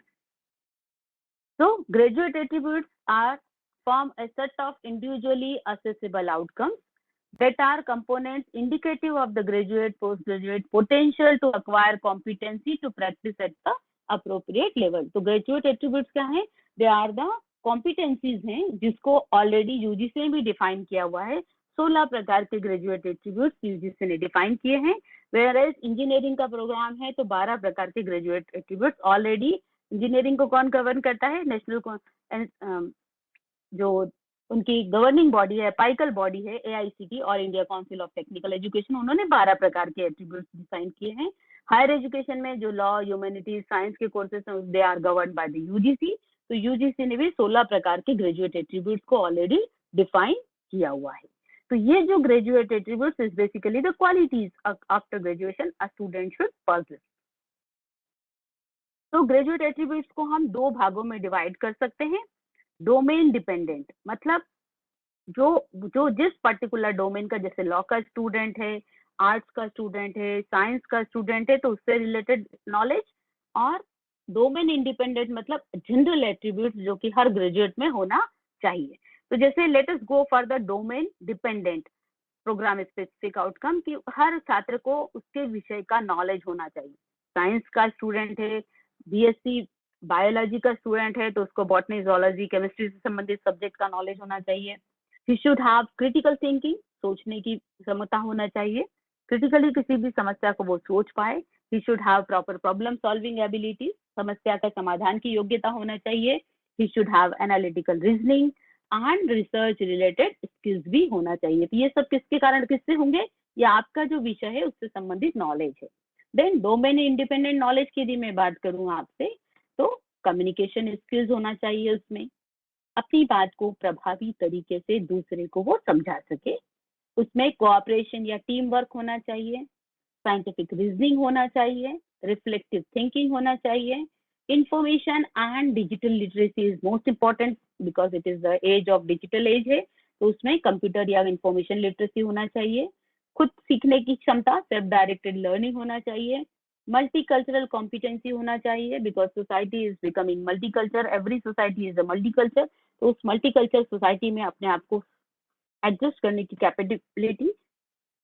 So graduate attributes are form a set of individually assessable outcomes that are components indicative of the graduate postgraduate potential to acquire competency to practice at the appropriate level. तो graduate attributes क्या है? They are the competencies हैं जिसको already UGC ने भी define किया हुआ है. 16 प्रकार के graduate attributes UGC ने define किए हैं, whereas engineering का प्रोग्राम है तो 12 प्रकार के graduate attributes already. इंजीनियरिंग को कौन गवर्न करता है? नेशनल जो उनकी गवर्निंग बॉडी है, एपाइकल बॉडी है, AICT और India council of technical education, उन्होंने 12 प्रकार के एट्रीब्यूट्स डिफाइन किए हैं. हायर एजुकेशन में जो लॉ, ह्यूमैनिटीज, साइंस के कोर्सेज हैं, they are govern by the UGC. तो UGC ने भी 16 प्रकार के ग्रेजुएट एट्रीब्यूट्स को ऑलरेडी डिफाइन किया हुआ है. तो ये जो graduate attributes is basically the qualities after graduation a student should possess. तो ग्रेजुएट एट्रीब्यूट्स को हम 2 भागों में डिवाइड कर सकते हैं. डोमेन डिपेंडेंट, मतलब जो जिस पर्टिकुलर डोमेन का, जैसे लॉ का स्टूडेंट है, आर्ट्स का स्टूडेंट है, साइंस का स्टूडेंट है, तो उससे रिलेटेड नॉलेज. और डोमेन इंडिपेंडेंट मतलब जनरल एट्रीब्यूट्स जो कि हर ग्रेजुएट में होना चाहिए. तो जैसे let us go for the domain dependent program specific outcome, कि हर छात्र को उसके विषय का नॉलेज होना चाहिए. साइंस का स्टूडेंट है, BSc बायोलॉजी का स्टूडेंट है, तो उसको बॉटनी, जोलॉजी, केमिस्ट्री से संबंधित सब्जेक्ट का नॉलेज होना चाहिए. ही शुड हैव क्रिटिकल थिंकिंग, सोचने की क्षमता होना चाहिए, क्रिटिकली किसी भी समस्या को वो सोच पाए. ही should have proper problem solving ability, समस्या का समाधान की योग्यता होना चाहिए. ही should have analytical reasoning and research related skills भी होना चाहिए. तो ये सब किसके कारण, किससे होंगे? ये आपका जो विषय है उससे संबंधित नॉलेज है. देन डोमेन इंडिपेंडेंट नॉलेज की यदि मैं बात करूं आपसे, तो कम्युनिकेशन स्किल्स होना चाहिए. उसमें अपनी बात को प्रभावी तरीके से दूसरे को वो समझा सके. उसमें कोऑपरेशन या टीम वर्क होना चाहिए, साइंटिफिक रीजनिंग होना चाहिए, रिफ्लेक्टिव थिंकिंग होना चाहिए. Information and digital literacy is most important because it is the age of digital age है. तो उसमें कंप्यूटर या इंफॉर्मेशन लिटरेसी होना चाहिए. खुद सीखने की क्षमता, सेल्फ डायरेक्टेड लर्निंग होना चाहिए. मल्टीकल्चरल कॉम्पिटेंसी होना चाहिए because society is becoming multiculture, every society is a multiculture. तो उस मल्टीकल्चर सोसाइटी में अपने आप को एडजस्ट करने की capability.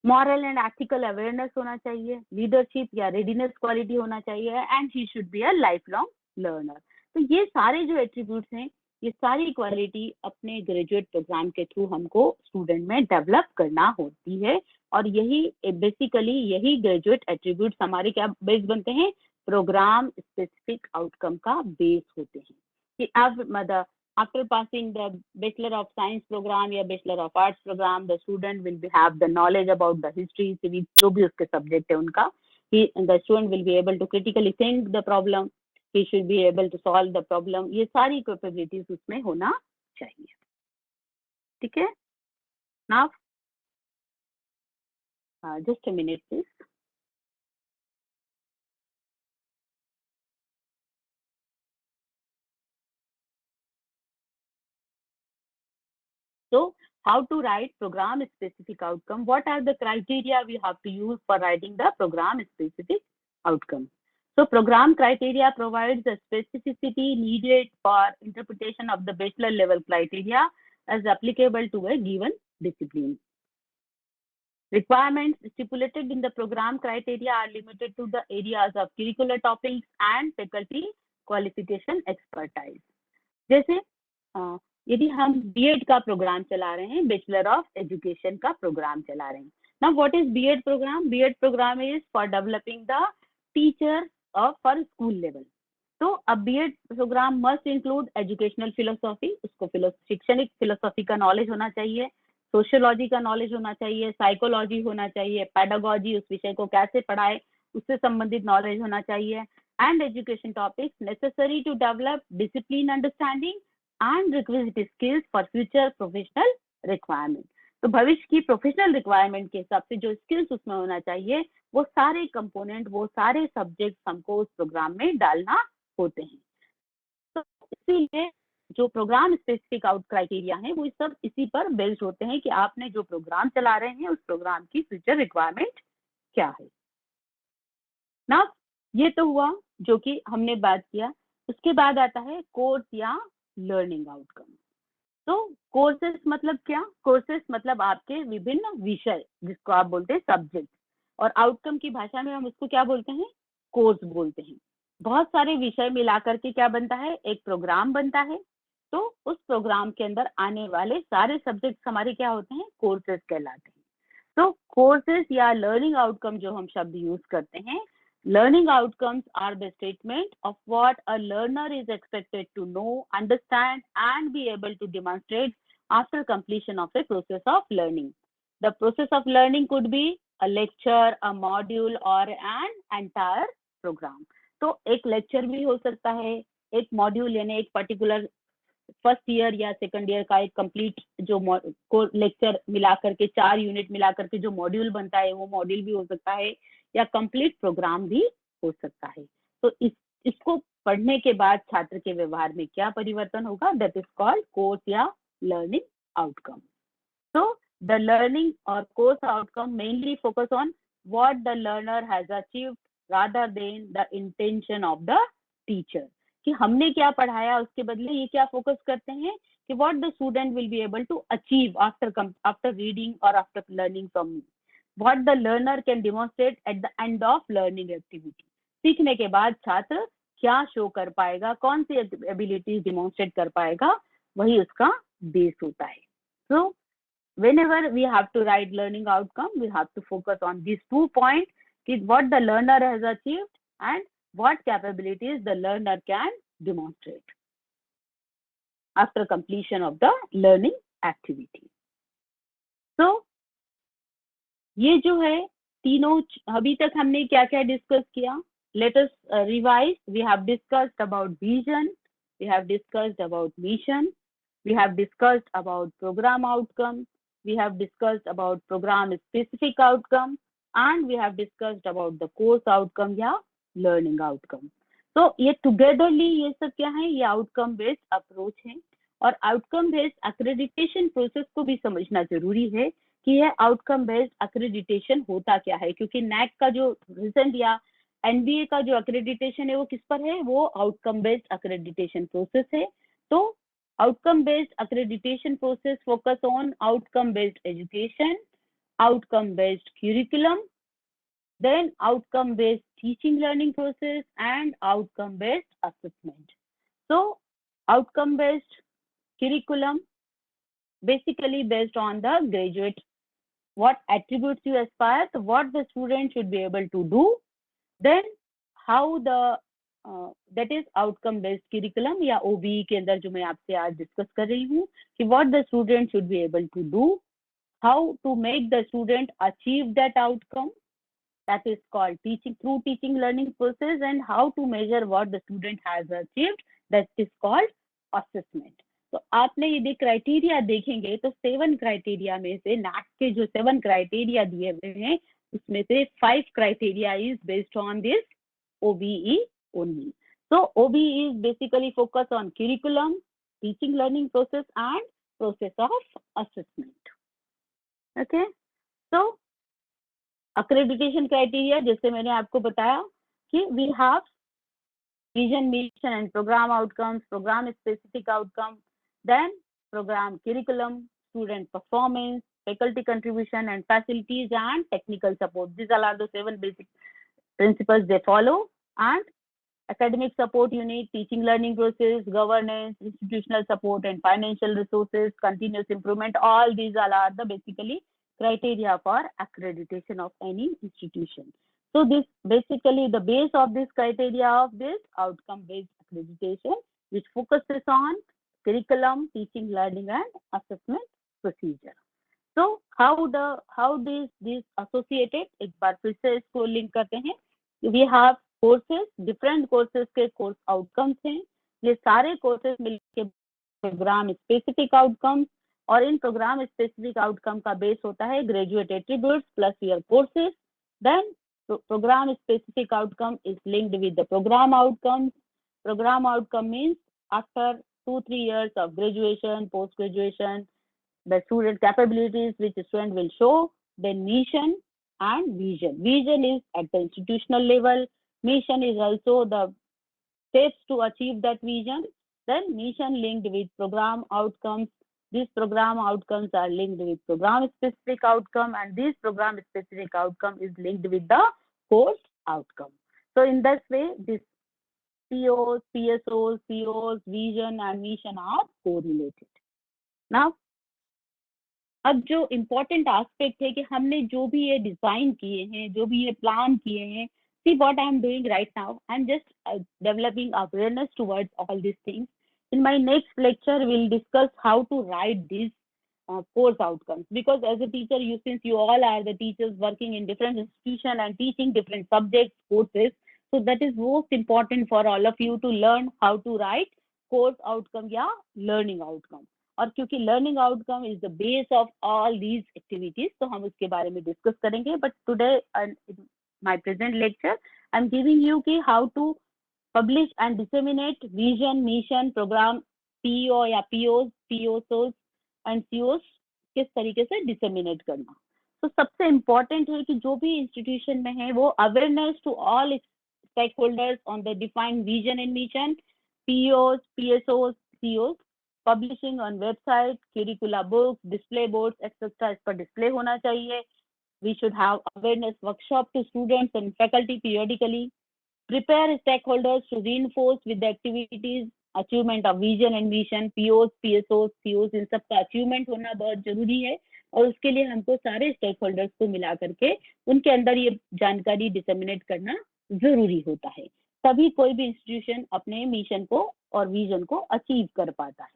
Moral and ethical awareness होना चाहिए. लीडरशिप या रेडीनेस क्वालिटी होना चाहिए. And he should be a life long learner. तो ये सारे जो एट्रीब्यूट्स हैं, ये सारी क्वालिटी अपने ग्रेजुएट प्रोग्राम के थ्रू हमको स्टूडेंट में डेवलप करना होती है. और यही बेसिकली यही ग्रेजुएट एट्रीब्यूट्स हमारे क्या बेस बनते हैं? प्रोग्राम स्पेसिफिक आउटकम का बेस होते हैं. कि अब मतलब after passing the Bachelor of Science program या Bachelor of Arts program, the student will have the knowledge about the history, civics, जो भी उसके subject है उनका. The student will be able to critically think the problem. He should be able to solve the problem. ये सारी capabilities उसमें होना चाहिए. ठीक है? Now, just a minute, please. So, how to write program specific outcome? What are the criteria we have to use for writing the program specific outcome? So, program criteria provides the specificity needed for interpretation of the bachelor level criteria as applicable to a given discipline. Requirements stipulated in the program criteria are limited to the areas of curricular topics and faculty qualification expertise. जैसे यदि हम B.Ed का program चला रहे हैं, bachelor of education का program चला रहे हैं. Now what is B.Ed program? B.Ed program is for developing the teacher for school level. तो अब B.Ed program must include educational philosophy, उसको शैक्षणिक फिलोसॉफी का नॉलेज होना चाहिए, सोशियोलॉजी का नॉलेज होना चाहिए, साइकोलॉजी होना चाहिए, पेडागोजी, उस विषय को कैसे पढ़ाए उससे संबंधित नॉलेज होना चाहिए. And education topics necessary to develop discipline understanding and requisite skills for future professional requirement. तो भविष्य की प्रोफेशनल रिक्वायरमेंट के हिसाब से जो स्किल्स उसमें होना चाहिए, वो सारे कंपोनेंट, वो सारे सब्जेक्ट हमको उस प्रोग्राम में डालना होते हैं. तो इसीलिए जो प्रोग्राम स्पेसिफिक आउट क्राइटेरिया है, वो सब इसी पर बेस्ड होते हैं कि आपने जो प्रोग्राम चला रहे हैं उस प्रोग्राम की फ्यूचर रिक्वायरमेंट क्या है. ना ये तो हुआ जो कि हमने बात किया. उसके बाद आता है कोर्स या लर्निंग आउटकम. तो कोर्सेस मतलब क्या? कोर्सेस मतलब आपके विभिन्न विषय, जिसको आप बोलते हैं सब्जेक्ट, और आउटकम की भाषा में हम उसको क्या बोलते हैं? कोर्स बोलते हैं। बहुत सारे विषय मिलाकर के क्या बनता है? एक प्रोग्राम बनता है। तो उस प्रोग्राम के अंदर आने वाले सारे सब्जेक्ट्स हमारे क्या होते हैं? कोर्सेस कहलाते हैं। तो कोर्सेस या लर्निंग आउटकम जो हम शब्द यूज करते हैं, learning outcomes are the statement of what a learner is expected to know, understand, and be able to demonstrate after completion of a process of learning. The process of learning could be a lecture, a module, or an entire program. तो एक lecture भी हो सकता है, एक module यानी एक particular first year या सेकंड ईयर का एक कंप्लीट जो लेक्चर मिला करके 4 यूनिट मिला करके जो मॉड्यूल बनता है वो मॉड्यूल भी हो सकता है, या कंप्लीट प्रोग्राम भी हो सकता है। तो इसको पढ़ने के बाद छात्र के व्यवहार में क्या परिवर्तन होगा? दैट इज कॉल्ड कोर्स या learning outcome. So the learning or course outcome mainly focus on what the learner has achieved rather than the intention of the teacher. कि हमने क्या पढ़ाया उसके बदले ये क्या फोकस करते हैं कि what the student will be able to achieve after reading or after learning from me. What the learner can demonstrate at the end of learning activity. सीखने के बाद छात्र क्या शो कर पाएगा, कौन सी एबिलिटीज डिमॉन्स्ट्रेट कर पाएगा, वही उसका बेस होता है। So whenever we have to write learning outcome, we have to focus on these 2 points, what the learner has achieved and what capabilities the learner can demonstrate after completion of the learning activity. So ये जो है तीनों, अभी तक हमने क्या क्या discuss किया? Let us revise. We have discussed about vision, we have discussed about mission, we have discussed about program outcome, we have discussed about program specific outcome, and we have discussed about the course outcome या learning outcome. तो ये togetherly ये सब क्या है? ये outcome based approach है। और आउटकम बेस्ड अक्रेडिटेशन प्रोसेस को भी समझना जरूरी है कि यह आउटकम बेस्ड अक्रेडिटेशन होता क्या है, क्योंकि नैक का जो रिसेंट या एनबीए का जो अक्रेडिटेशन है वो किस पर है? वो आउटकम बेस्ड अक्रेडिटेशन प्रोसेस है। तो outcome based accreditation process focus on outcome based education, outcome based curriculum, then outcome based teaching learning process, and outcome based assessment. So outcome based curriculum basically based on the graduate, what attributes you aspire, so what the student should be able to do, then how the that is outcome based curriculum या OBE के अंदर जो मैं आपसे आज discuss कर रही हूँ कि what the student should be able to do, how to make the student achieve that outcome, that is called teaching through teaching learning process, and how to measure what the student has achieved, that is called assessment. तो आपने यदि criteria देखेंगे तो 7 criteria में से NAAC के जो 7 criteria दिए हुए हैं उसमें से 5 criteria is based on this OBE only. So OBE is basically focused on curriculum, teaching learning process, and process of assessment. Okay, so accreditation criteria जैसे मैंने आपको बताया कि we have vision, mission, and program outcomes, program specific outcome, then program curriculum, student performance, faculty contribution, and facilities and technical support. These all are the 7 basic principles they follow. And academic support unit, teaching learning process, governance, institutional support, and financial resources, continuous improvement, all these all are the basically criteria for accreditation of any institution. So this basically the base of this criteria of this outcome based accreditation, which focuses on curriculum, teaching, learning, and assessment procedure. So how these associated, एक बार फिर से इसको link करते हैं। We have courses, different courses के course outcomes हैं। ये सारे कोर्सेज मिलकर प्रोग्राम स्पेसिफिक आउटकम्स, और इन प्रोग्राम स्पेसिफिक आउटकम का बेस होता है graduate attributes plus year courses. Then program specific outcome is linked with the program outcomes. Program outcome means after 2-3 years of graduation, post graduation, the student capabilities which the student will show. Then mission and vision. Vision is at the institutional level. Mission is also the steps to achieve that vision. Then mission linked with program outcomes, these program outcomes are linked with program specific outcome, and this program specific outcome is linked with the course outcome. So in this way, this POs, PSOs, COs, vision and mission are correlated. Now, अब जो important aspect है कि हमने जो भी ये design किए हैं, जो भी ये प्लान किए हैं, see what I am doing right now, I'm just developing awareness towards all these things. In my next lecture, we'll discuss how to write these course outcomes, because as a teacher, since you all are the teachers working in different institutions and teaching different subjects, courses, so that is most important for all of you to learn how to write course outcome या learning outcome. और क्योंकि learning outcome is the base of all these activities, तो हम उसके बारे में discuss करेंगे. But today my present lecture I am giving you कि how to publish and disseminate vision, mission, program, PO या पीओस, पीओसोस एंड सीओस किस तरीके से डिसेमिनेट करना. तो सबसे इम्पोर्टेंट है कि जो भी इंस्टीट्यूशन में है वो awareness to all stakeholders on the defined vision and mission, POs, PSOs, COs, publishing on website, curricula books, display boards etcetera इस पर डिस्प्ले होना चाहिए. We should have awareness workshop to students and faculty periodically. Prepare stakeholders to reinforce with activities achievement of vision and mission, POs, PSOs, COs, इन सब का achievement होना बहुत जरूरी है. और उसके लिए हमको सारे स्टेक होल्डर्स को मिला करके उनके अंदर ये जानकारी डिसेमिनेट करना जरूरी होता है, तभी कोई भी इंस्टीट्यूशन अपने मिशन को और विजन को अचीव कर पाता है.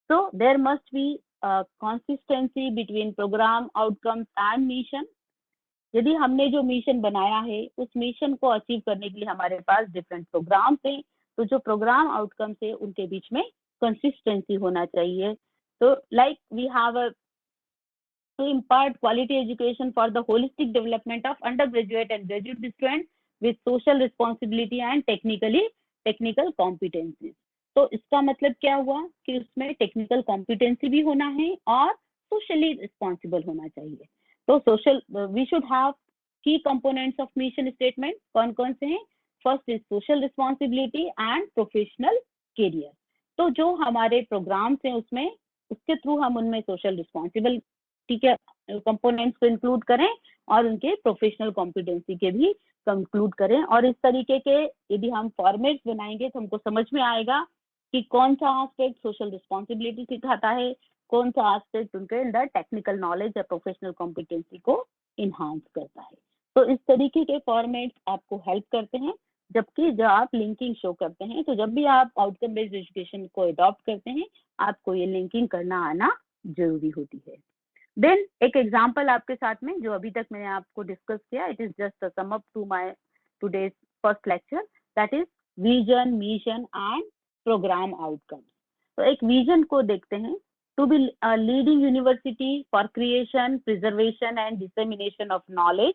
So there must be a consistency between program outcomes and mission. यदि हमने जो मिशन बनाया है उस मिशन को अचीव करने के लिए हमारे पास डिफरेंट प्रोग्राम्स हैं, तो जो प्रोग्राम आउटकम्स है उनके बीच में कंसिस्टेंसी होना चाहिए. तो like we have to impart quality education for the holistic development of undergraduate and graduate students with social responsibility and technical competencies. तो इसका मतलब क्या हुआ कि उसमें टेक्निकल कॉम्पिटेंसी भी होना है और सोशली रिस्पॉन्सिबल होना चाहिए. तो social we should have key components of mission statement कौन कौन से हैं. First is social responsibility and professional career. तो जो हमारे प्रोग्राम्स हैं उसमें उसके थ्रू हम उनमें सोशल रिस्पॉन्सिबल ठीक है कंपोनेंट्स को इंक्लूड करें और उनके प्रोफेशनल कॉम्पिटेंसी के भी कंक्लूड करें. और इस तरीके के यदि हम फॉर्मेट्स बनाएंगे तो हमको समझ में आएगा कि कौन सा एस्पेक्ट सोशल रिस्पॉन्सिबिलिटी सिखाता है, कौन सा एस्पेक्ट उनके अंदर टेक्निकल नॉलेज या प्रोफेशनल कॉम्पिटेंसी को इन्हांस करता है. तो इस तरीके के फॉर्मेट्स आपको हेल्प करते हैं. जबकि जब आप लिंकिंग शो करते हैं, तो जब भी आप आउटकम बेस्ड एजुकेशन को अडॉप्ट करते हैं आपको ये लिंकिंग करना आना जरूरी होती है. देन एक एग्जाम्पल आपके साथ में जो अभी तक मैंने आपको डिस्कस किया, it is just a sum up to my today's first lecture, that is vision, mission and program outcomes. तो एक विजन को देखते हैं, to be leading university for creation, preservation and dissemination of knowledge,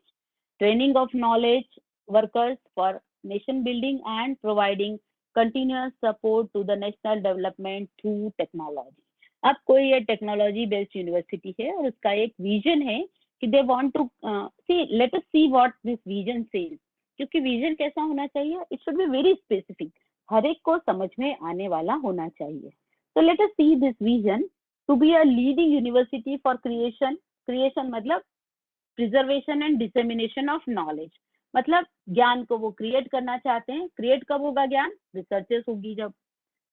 training of knowledge workers for nation building and providing continuous support to the national development through technology. अब कोई ये technology based university है और उसका एक vision है कि they want to see, let us see what this vision says. क्योंकि विजन कैसा होना चाहिए, it should be very specific, हर एक को समझ में आने वाला होना चाहिए. तो let us see this vision to be a leading university for creation. Creation मतलब preservation and dissemination of knowledge, मतलब ज्ञान को वो क्रिएट करना चाहते हैं. क्रिएट कब होगा ज्ञान, रिसर्चेस होगी जब.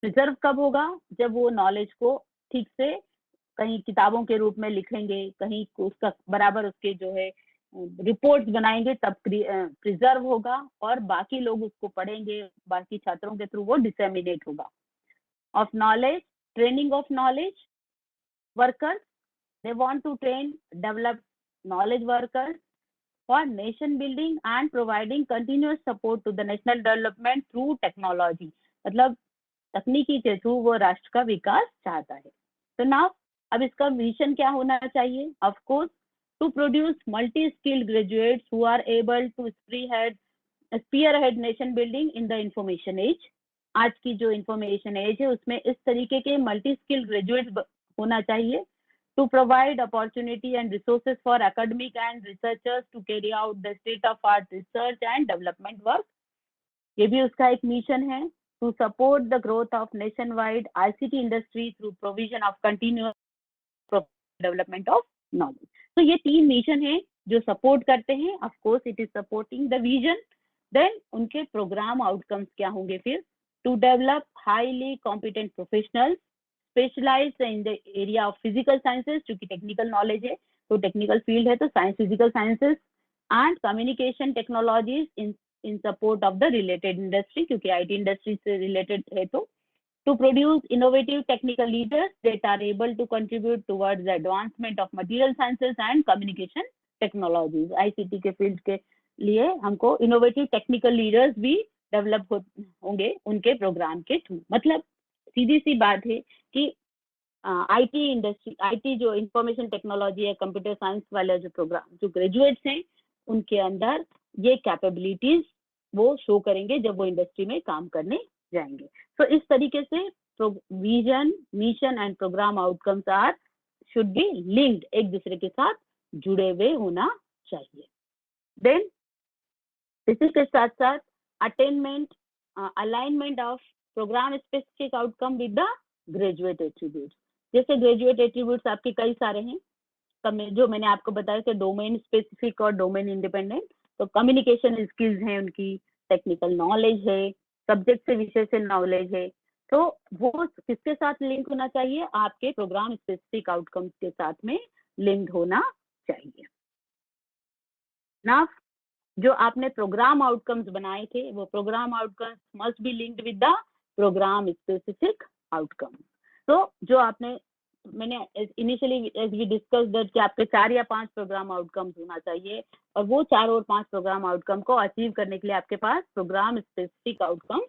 प्रिजर्व कब होगा, जब वो नॉलेज को ठीक से कहीं किताबों के रूप में लिखेंगे, कहीं उसका बराबर उसके जो है रिपोर्ट्स बनाएंगे, तब प्रिजर्व होगा और बाकी लोग उसको पढ़ेंगे, बाकी छात्रों के थ्रू वो डिसेमिनेट होगा. Of knowledge, training of knowledge workers, they want to train develop knowledge workers for nation building and providing continuous support to the national development through technology. मतलब तकनीकी के थ्रू वो राष्ट्र का विकास चाहता है. तो नाउ अब इसका मिशन क्या होना चाहिए, of course to produce multi skilled graduates who are able to spearhead nation building in the information age. आज की जो इंफॉर्मेशन एज है उसमें इस तरीके के मल्टी स्किल्ड ग्रेजुएट्स होना चाहिए. To provide opportunity and resources for academic and researchers to carry out the state of art research and development work. ये भी उसका एक मिशन है. to support the growth of nationwide ICT industry through provision of continuous development of knowledge. तो ये 3 mission है जो support करते हैं. Of course it is supporting the vision. Then उनके प्रोग्राम आउटकम्स क्या होंगे फिर? To develop highly competent professionals specialized in the area of physical sciences, क्योंकि टेक्निकल नॉलेज है तो टेक्निकल फील्ड है तो science physical sciences and communication technologies in support of the related industry, क्योंकि आईटी इंडस्ट्री से रिलेटेड है तो to produce innovative technical leaders that are able to contribute towards the advancement of material sciences and communication technologies. ICT के field के लिए हमको innovative technical leaders भी develop होंगे उनके प्रोग्राम के थ्रू. मतलब सीधी सी बात है कि आईटी इंडस्ट्री, आईटी जो इंफॉर्मेशन टेक्नोलॉजी या कंप्यूटर साइंस वाले जो प्रोग्राम जो ग्रेजुएट्स हैं उनके अंदर ये कैपेबिलिटीज वो शो करेंगे जब वो इंडस्ट्री में काम करने जाएंगे. तो इस तरीके से vision, mission and program outcomes are should be linked, एक दूसरे के साथ जुड़े हुए होना चाहिए. देन इसी के साथ साथ attainment, alignment of program specific outcome with the graduate attributes. जैसे ग्रेजुएट एट्रीब्यूट्स आपके कई सारे हैं, जो मैंने आपको बताया थे डोमेन स्पेसिफिक और डोमेन इंडिपेंडेंट. तो कम्युनिकेशन स्किल्स हैं उनकी, टेक्निकल नॉलेज है, सब्जेक्ट से विषय से नॉलेज है. तो वो किसके साथ लिंक होना चाहिए? आपके प्रोग्राम स्पेसिफिक आउटकम्स के साथ में लिंक होना चाहिए ना. जो आपने प्रोग्राम आउटकम्स बनाए थे वो program outcomes must be linked with the program specific outcomes. तो जो आपने मैंने initially as we discuss that कि आपके 4 या 5 प्रोग्राम आउटकम्स होना चाहिए और वो 4 और 5 प्रोग्राम आउटकम को अचीव करने के लिए आपके पास प्रोग्राम स्पेसिफिक आउटकम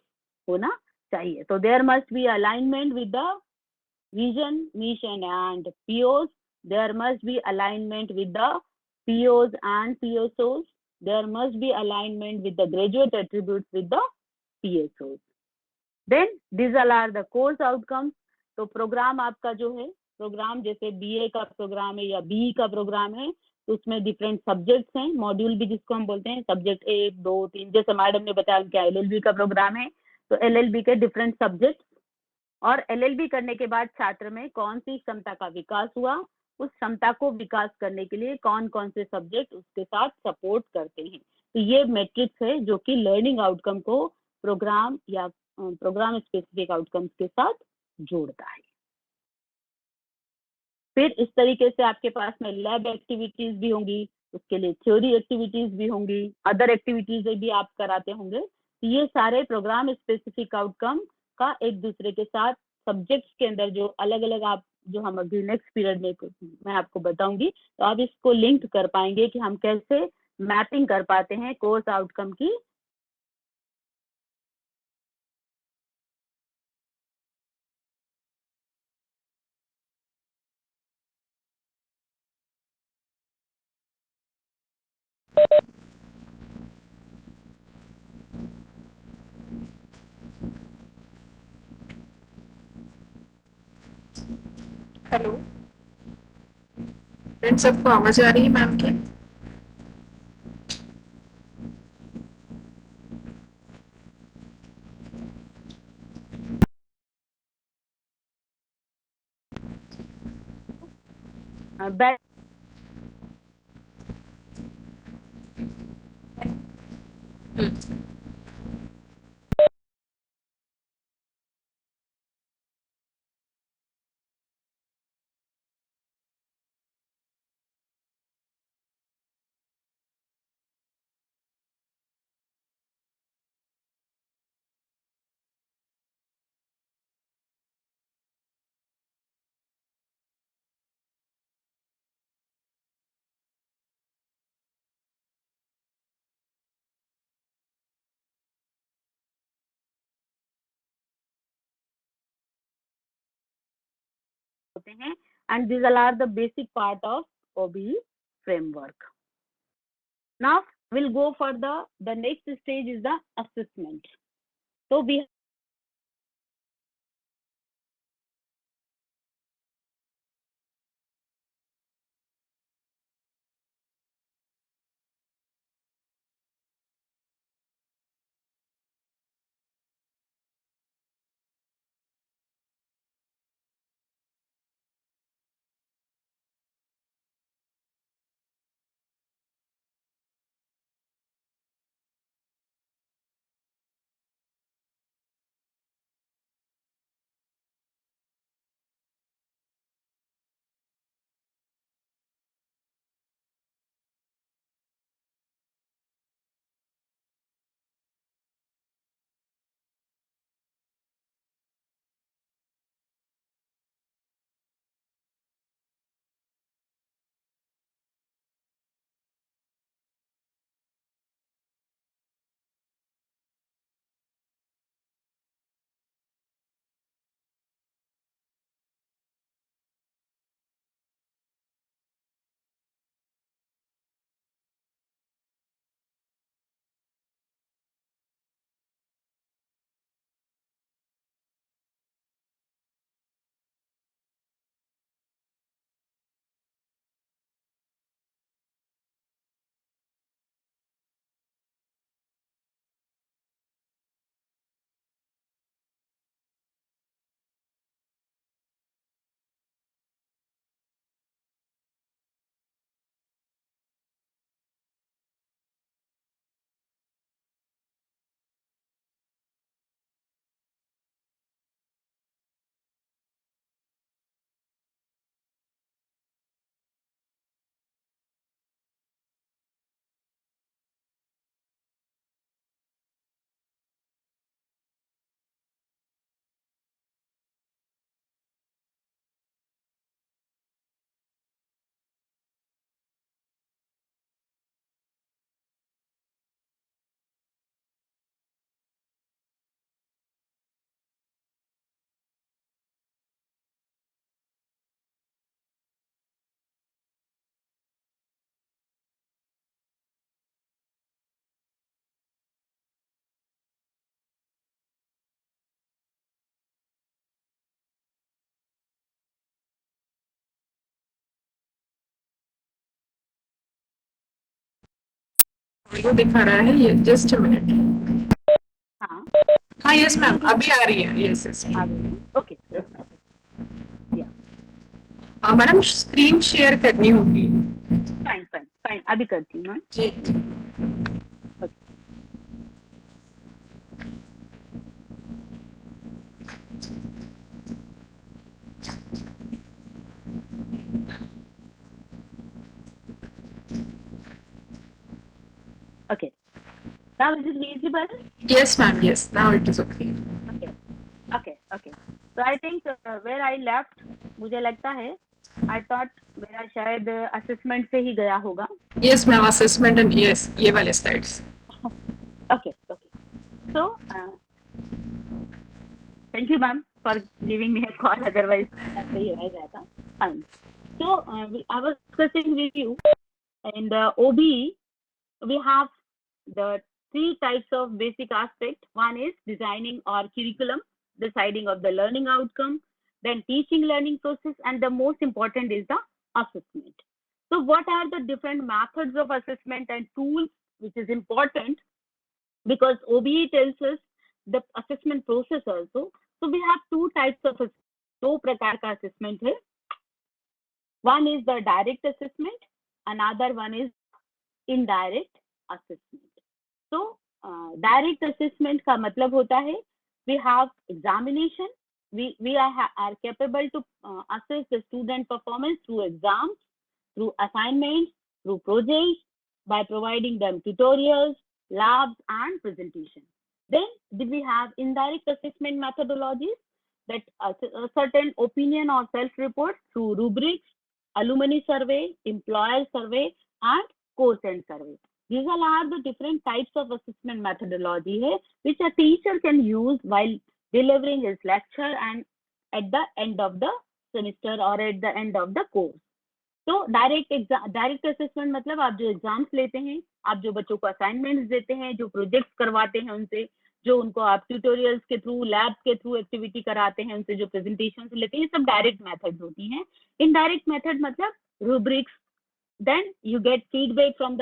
होना चाहिए. तो there must be alignment with the vision, mission and POs. There must be alignment with the POs and PSOs. There must be alignment with the graduate attributes with the PSOs. Then these all are the course outcomes. तो programme आपका जो है, programme जैसे BA का program है या be का program है तो उसमें डिफरेंट सब्जेक्ट्स हैं, मॉड्यूल भी जिसको हम बोलते हैं, सब्जेक्ट 1, 2, 3. जैसे मैडम ने बताया क्या एलएलबी का प्रोग्राम है तो एलएलबी के डिफरेंट सब्जेक्ट्स, और एलएलबी करने के बाद छात्र में कौन सी क्षमता का विकास हुआ, उस क्षमता को विकास करने के लिए कौन कौन से सब्जेक्ट उसके साथ सपोर्ट करते हैं. तो ये मैट्रिक्स है जो कि लर्निंग आउटकम को प्रोग्राम या प्रोग्राम स्पेसिफिक आउटकम्स के साथ जोड़ता है. फिर इस तरीके से आपके पास में लैब एक्टिविटीज भी होंगी, उसके लिए थ्योरी एक्टिविटीज भी होंगी, अदर एक्टिविटीज भी आप कराते होंगे. तो ये सारे प्रोग्राम स्पेसिफिक आउटकम का एक दूसरे के साथ सब्जेक्ट्स के अंदर जो अलग अलग आप जो हम अभी नेक्स्ट पीरियड में मैं आपको बताऊंगी तो आप इसको लिंक कर पाएंगे कि हम कैसे मैपिंग कर पाते हैं कोर्स आउटकम की. हेलो फ्रेंड्स, सबको आवाज आ रही है मैम की? होते हैं and these all are the basic part of OBE framework. Now we'll go for the next stage is the assessment. So we video दिखा रहा है ये, जस्ट अ मिनट। हाँ हाँ यस मैम, वीडियो अभी आ रही है, यस यस। आ गई है, ओके या मैडम स्क्रीन शेयर करनी होगी। फाइन फाइन फाइन, अभी करती हूँ मैं। जी Okay. Now is it visible? Yes ma'am, yes now it is okay. Okay. So I think where I left, मुझे लगता है I thought मेरा शायद असेसमेंट से ही गया होगा। Yes ma'am, assessment and yes ये वाले slides. Okay. So thank you ma'am for giving me a call, otherwise ऐसे ही रह जाता। Fine. So I was discussing with you in the OBE we have the 3 types of basic aspect. One is designing our curriculum, deciding of the learning outcome, then teaching learning process, and the most important is the assessment. So what are the different methods of assessment and tools, which is important because OBE tells us the assessment process also. So we have 2 types of assessment. 2 प्रकार का assessment है. One is the direct assessment, another one is indirect assessment. So direct assessment का मतलब होता है we have examination, we are capable to assess the student performance through exams, through assignments, through projects, by providing them tutorials, labs and presentation. Then we have indirect assessment methodologies, that a certain opinion or self-report through rubrics, alumni survey, employer survey and course end survey. These all are the different types of assessment methodology hai, which a teacher can use while delivering his lecture and at the end of the semester or at the end of the course. तो direct assessment मतलब आप जो exams लेते हैं, आप जो बच्चों को असाइनमेंट्स देते हैं, जो प्रोजेक्ट्स करवाते हैं उनसे, जो उनको आप ट्यूटोरियल्स के थ्रू, लैब के थ्रू एक्टिविटी कराते हैं, उनसे जो प्रेजेंटेशन लेते हैं, ये सब डायरेक्ट मेथड्स होती हैं। इनडायरेक्ट मेथड मतलब rubrics, then you get feedback from the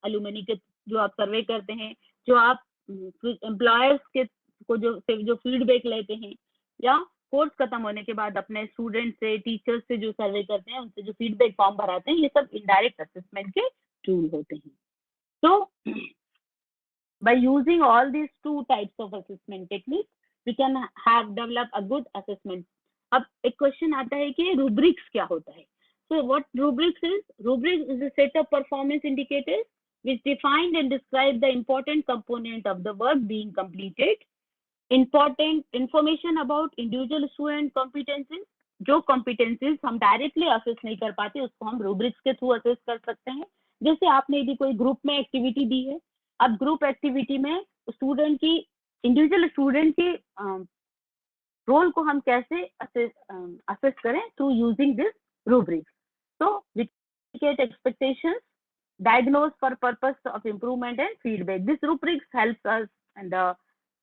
alumni के जो आप सर्वे करते हैं, जो आप एम्प्लॉयर्स के को जो फीडबैक लेते हैं, या कोर्स खत्म होने के बाद अपने स्टूडेंट से, टीचर्स से जो सर्वे करते हैं, उनसे जो फीडबैक फॉर्म भराते हैं, ये सब इनडायरेक्ट असेसमेंट के टूल होते हैं। तो by using all these 2 types of assessment techniques, we can have develop a good assessment. अब एक क्वेश्चन आता है कि rubrics क्या होता है? So what rubrics is? Rubrics is a set of performance indicators which define and describe the important component of the work being completed. Important information about individual student competencies, जो competencies हम directly assess नहीं कर पाते, उसको हम rubrics के through assess कर सकते हैं। जैसे आपने यदि कोई ग्रुप में एक्टिविटी दी है, अब ग्रुप एक्टिविटी में स्टूडेंट की, इंडिविजुअल स्टूडेंट की रोल को हम कैसे असेस करें? Through using this rubrics. So we get expectations, diagnose for purpose of improvement and feedback. This rubrics helps us in the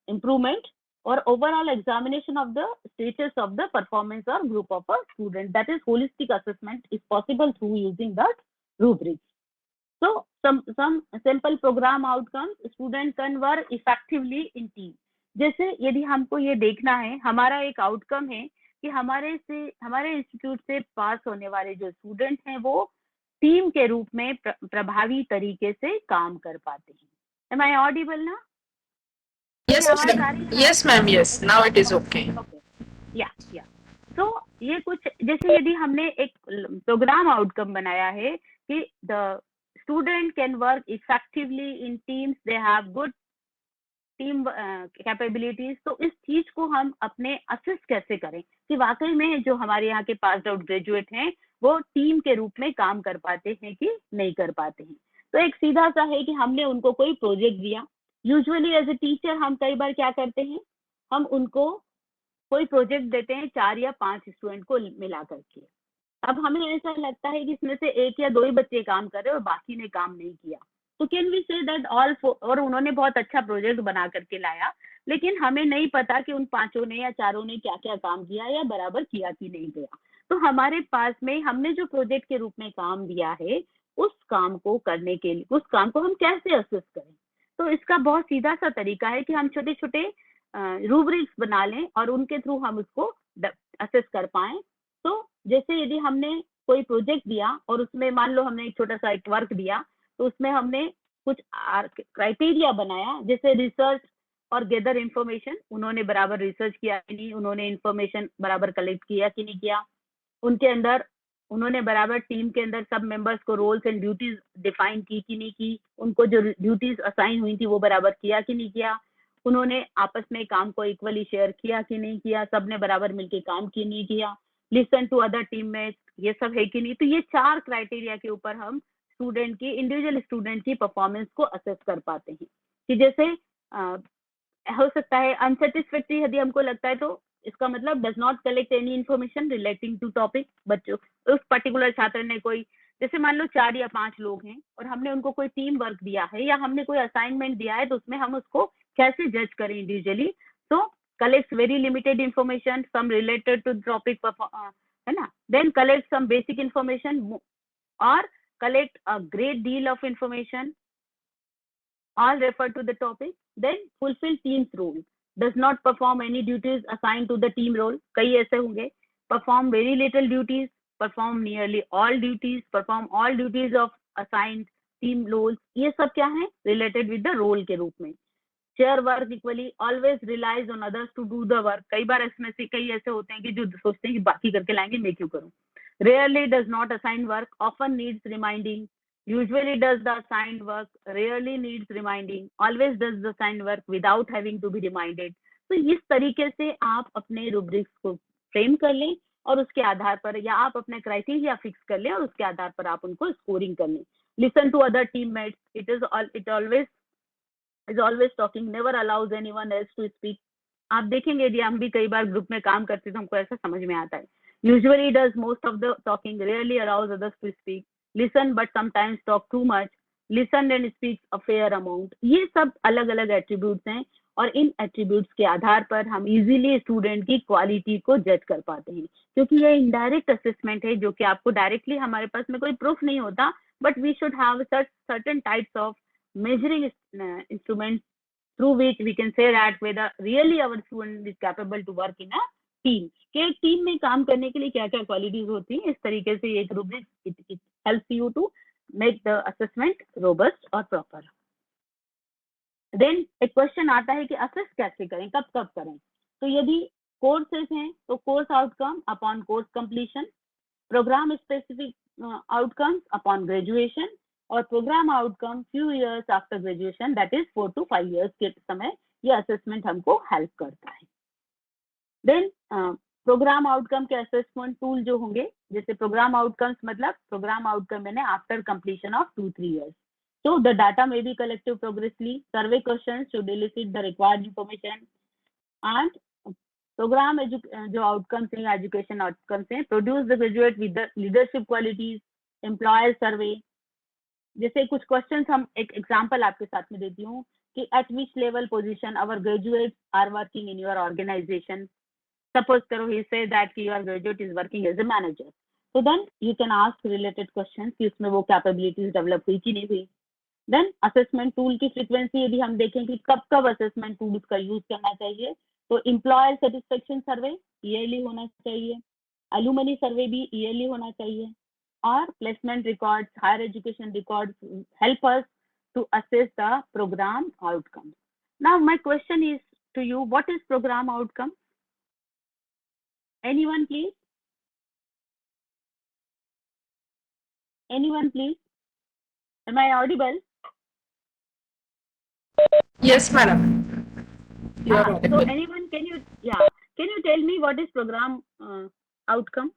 improvement or overall examination of the status of the performance or group of a student. That is holistic assessment is possible through using the rubrics. So some simple program outcomes student can work effectively in team. जैसे यदि हमको ये देखना है, हमारा एक outcome है कि हमारे इंस्टीट्यूट से पास होने वाले जो स्टूडेंट हैं वो टीम के रूप में प्रभावी तरीके से काम कर पाते हैं। Am I audible now? yes ma'am, yes now it is okay. Yeah. तो ये कुछ, जैसे यदि हमने एक प्रोग्राम आउटकम बनाया है कि the student can work effectively in teams, they have good team capabilities, तो इस चीज को हम अपने असेस कैसे करें कि वाकई में जो हमारे यहाँ के पास आउट ग्रेजुएट हैं वो टीम के रूप में काम कर पाते हैं कि नहीं कर पाते हैं। तो एक सीधा सा है कि हमने उनको कोई प्रोजेक्ट दिया। यूजुअली एज ए टीचर हम कई बार क्या करते हैं, हम उनको कोई प्रोजेक्ट देते हैं 4 या 5 स्टूडेंट को मिला करके। अब हमें ऐसा लगता है कि इसमें से 1 या 2 ही बच्चे काम कर रहे हैं और बाकी ने काम नहीं किया, तो can we say that all, और उन्होंने बहुत अच्छा प्रोजेक्ट बना करके लाया, लेकिन हमें नहीं पता कि उन 5 ने या 4 ने क्या क्या काम किया या बराबर किया कि नहीं किया। तो हमारे पास में हमने जो प्रोजेक्ट के रूप में काम दिया है उस काम को करने के लिए, उस काम को हम कैसे असेस करें। तो इसका बहुत सीधा सा तरीका है कि हम छोटे छोटे रूब्रिक्स बना लें और उनके थ्रू हम उसको असेस कर पाए। तो जैसे यदि हमने कोई प्रोजेक्ट दिया और उसमें मान लो हमने एक छोटा सा एक वर्क दिया, तो उसमें हमने कुछ क्राइटेरिया बनाया, जैसे रिसर्च और गैदर इंफॉर्मेशन, उन्होंने बराबर रिसर्च किया कि नहीं, उन्होंने इंफॉर्मेशन बराबर कलेक्ट किया कि नहीं किया, उनके अंदर उन्होंने बराबर टीम के अंदर सब मेंबर्स को रोल्स एंड ड्यूटीज डिफाइन की कि नहीं की, उनको जो ड्यूटीज असाइन हुई थी वो बराबर किया कि नहीं किया, उन्होंने आपस में काम को इक्वली शेयर किया कि नहीं किया, सबने बराबर मिलकर काम की नहीं किया, लिसन टू अदर टीममेट्स, ये सब है कि नहीं। तो ये 4 क्राइटेरिया के ऊपर हम स्टूडेंट की, इंडिविजुअल स्टूडेंट की परफॉर्मेंस को असेस कर पाते हैं। कि जैसे हो सकता है अनसेटिस्फैक्ट्री यदि हमको लगता है, तो इसका मतलब does not collect any information relating to topic. बच्चों, उस पर्टिकुलर छात्र ने कोई, जैसे मान लो 4 या 5 लोग हैं और हमने उनको कोई टीम वर्क दिया है या हमने कोई असाइनमेंट दिया है, तो उसमें हम उसको कैसे जज करें इंडिविजुअली। तो collect very limited information, some related to topic, है ना, then collect some basic information और collect a great deal of information, all refer to the topic, then fulfill team's role, does not perform any duties assigned to the team role, कई ऐसे होंगे, perform very little duties, perform nearly all duties, perform all duties of assigned team roles, ये सब क्या है, related with the role के रूप में। share work equally, always relies on others to do the work, कई बार इसमें से कई ऐसे होते हैं कि जो सोचते हैं कि बाकी करके लाएंगे, मैं क्यों करूं। rarely does not assign work, often needs reminding, usually does the assigned work, rarely needs reminding, always does the assigned work without having to be reminded। तो इस तरीके से आप अपने रूब्रिक्स को फ्रेम कर लें और उसके आधार पर, या आप अपने क्राइटेरिया फिक्स कर लें और उसके आधार पर आप उनको स्कोरिंग कर लें। Listen to other teammates, it always talking, never allows anyone else to speak. आप देखेंगे यदि हम भी कई बार ग्रुप में काम करते हैं तो हमको ऐसा समझ में आता है। Usually does most of the talking, rarely allows others to speak, listen but sometimes talk too much, listen and speaks a fair amount। ये सब अलग अलग एट्रीब्यूट्स हैं और इन एट्रीब्यूट्स के आधार पर हम इजीली स्टूडेंट की क्वालिटी को जज कर पाते हैं, क्योंकि ये इनडायरेक्ट असेसमेंट है जो कि आपको डायरेक्टली, हमारे पास में कोई प्रूफ नहीं होता, but we should have certain types of measuring instruments through which we can say that whether really our student is capable to work in a team, कि एक टीम में काम करने के लिए क्या क्या क्वालिटीज होती हैं। इस तरीके से एक rubric it helps you to make the assessment robust और प्रॉपर। देन एक क्वेश्चन आता है कि असेस कैसे करें, कब कब करें। तो यदि कोर्सेज हैं तो course outcome upon course completion, program specific outcomes upon graduation, और program outcome few years after graduation, that is 4 to 5 years के समय ये असेसमेंट हमको हेल्प करता है। देन प्रोग्राम आउटकम के असेसमेंट टूल जो होंगे, जैसे प्रोग्राम आउटकम्स मतलब प्रोग्राम आउटकम मैंने after completion of 2-3 years, so the data may be collected progressively, survey questions should elicit the required information, and program जो आउटकम्स हैं, एजुकेशन आउटकम्स हैं, produce the graduate with the leadership qualities, employer survey. जैसे कुछ questions हम एक example आपके साथ में देती हूँ कि at which level position our graduates are working in your organization. Suppose करो ही से दैट कि your graduate is working as a manager, तो then you can ask related questions कि उसमें वो कैपेबिलिटीज डेवलप हुई कि नहीं हुई। देन असेसमेंट टूल की फ्रीक्वेंसी यदि हम देखें कि कब कब असेसमेंट टूल्स का यूज करना चाहिए, तो एम्प्लॉयर सेटिस्फेक्शन सर्वे ईयरली होना चाहिए, अलुमनी सर्वे भी ईयरली होना चाहिए, और placement records, higher education records help us to assess the program outcome. Now my question is to you, what is program outcome? Anyone please? Anyone please? Am I audible? Yes, madam. You are So audible. anyone, can you tell me what is program outcome?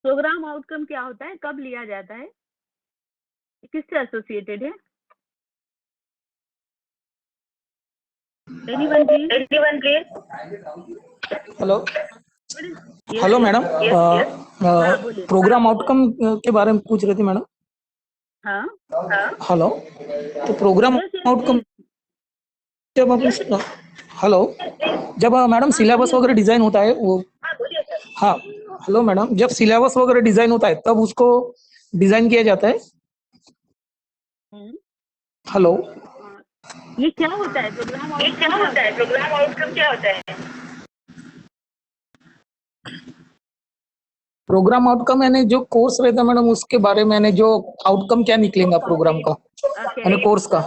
Program outcome क्या होता है, कब लिया जाता है, किससे associated है? Anyone please? Hello Yes, hello madam, बोलिए। प्रोग्राम आउटकम के बारे में पूछ रहे थे मैडम। हाँ, हेलो, तो प्रोग्राम Yes, आउटकम please. जब अपन हेलो, जब मैडम सिलेबस वगैरह डिजाइन होता है वो, हाँ, हेलो मैडम, जब सिलेबस वगैरह डिजाइन होता है तब उसको डिजाइन किया जाता है। हम्म, हेलो। ये क्या होता है प्रोग्राम ये क्या आउटकम? होता है प्रोग्राम आउटकम क्या होता है? प्रोग्राम आउटकम यानी जो कोर्स रहता है मैडम, उसके बारे में यानी जो आउटकम क्या निकलेगा प्रोग्राम का यानी कोर्स का।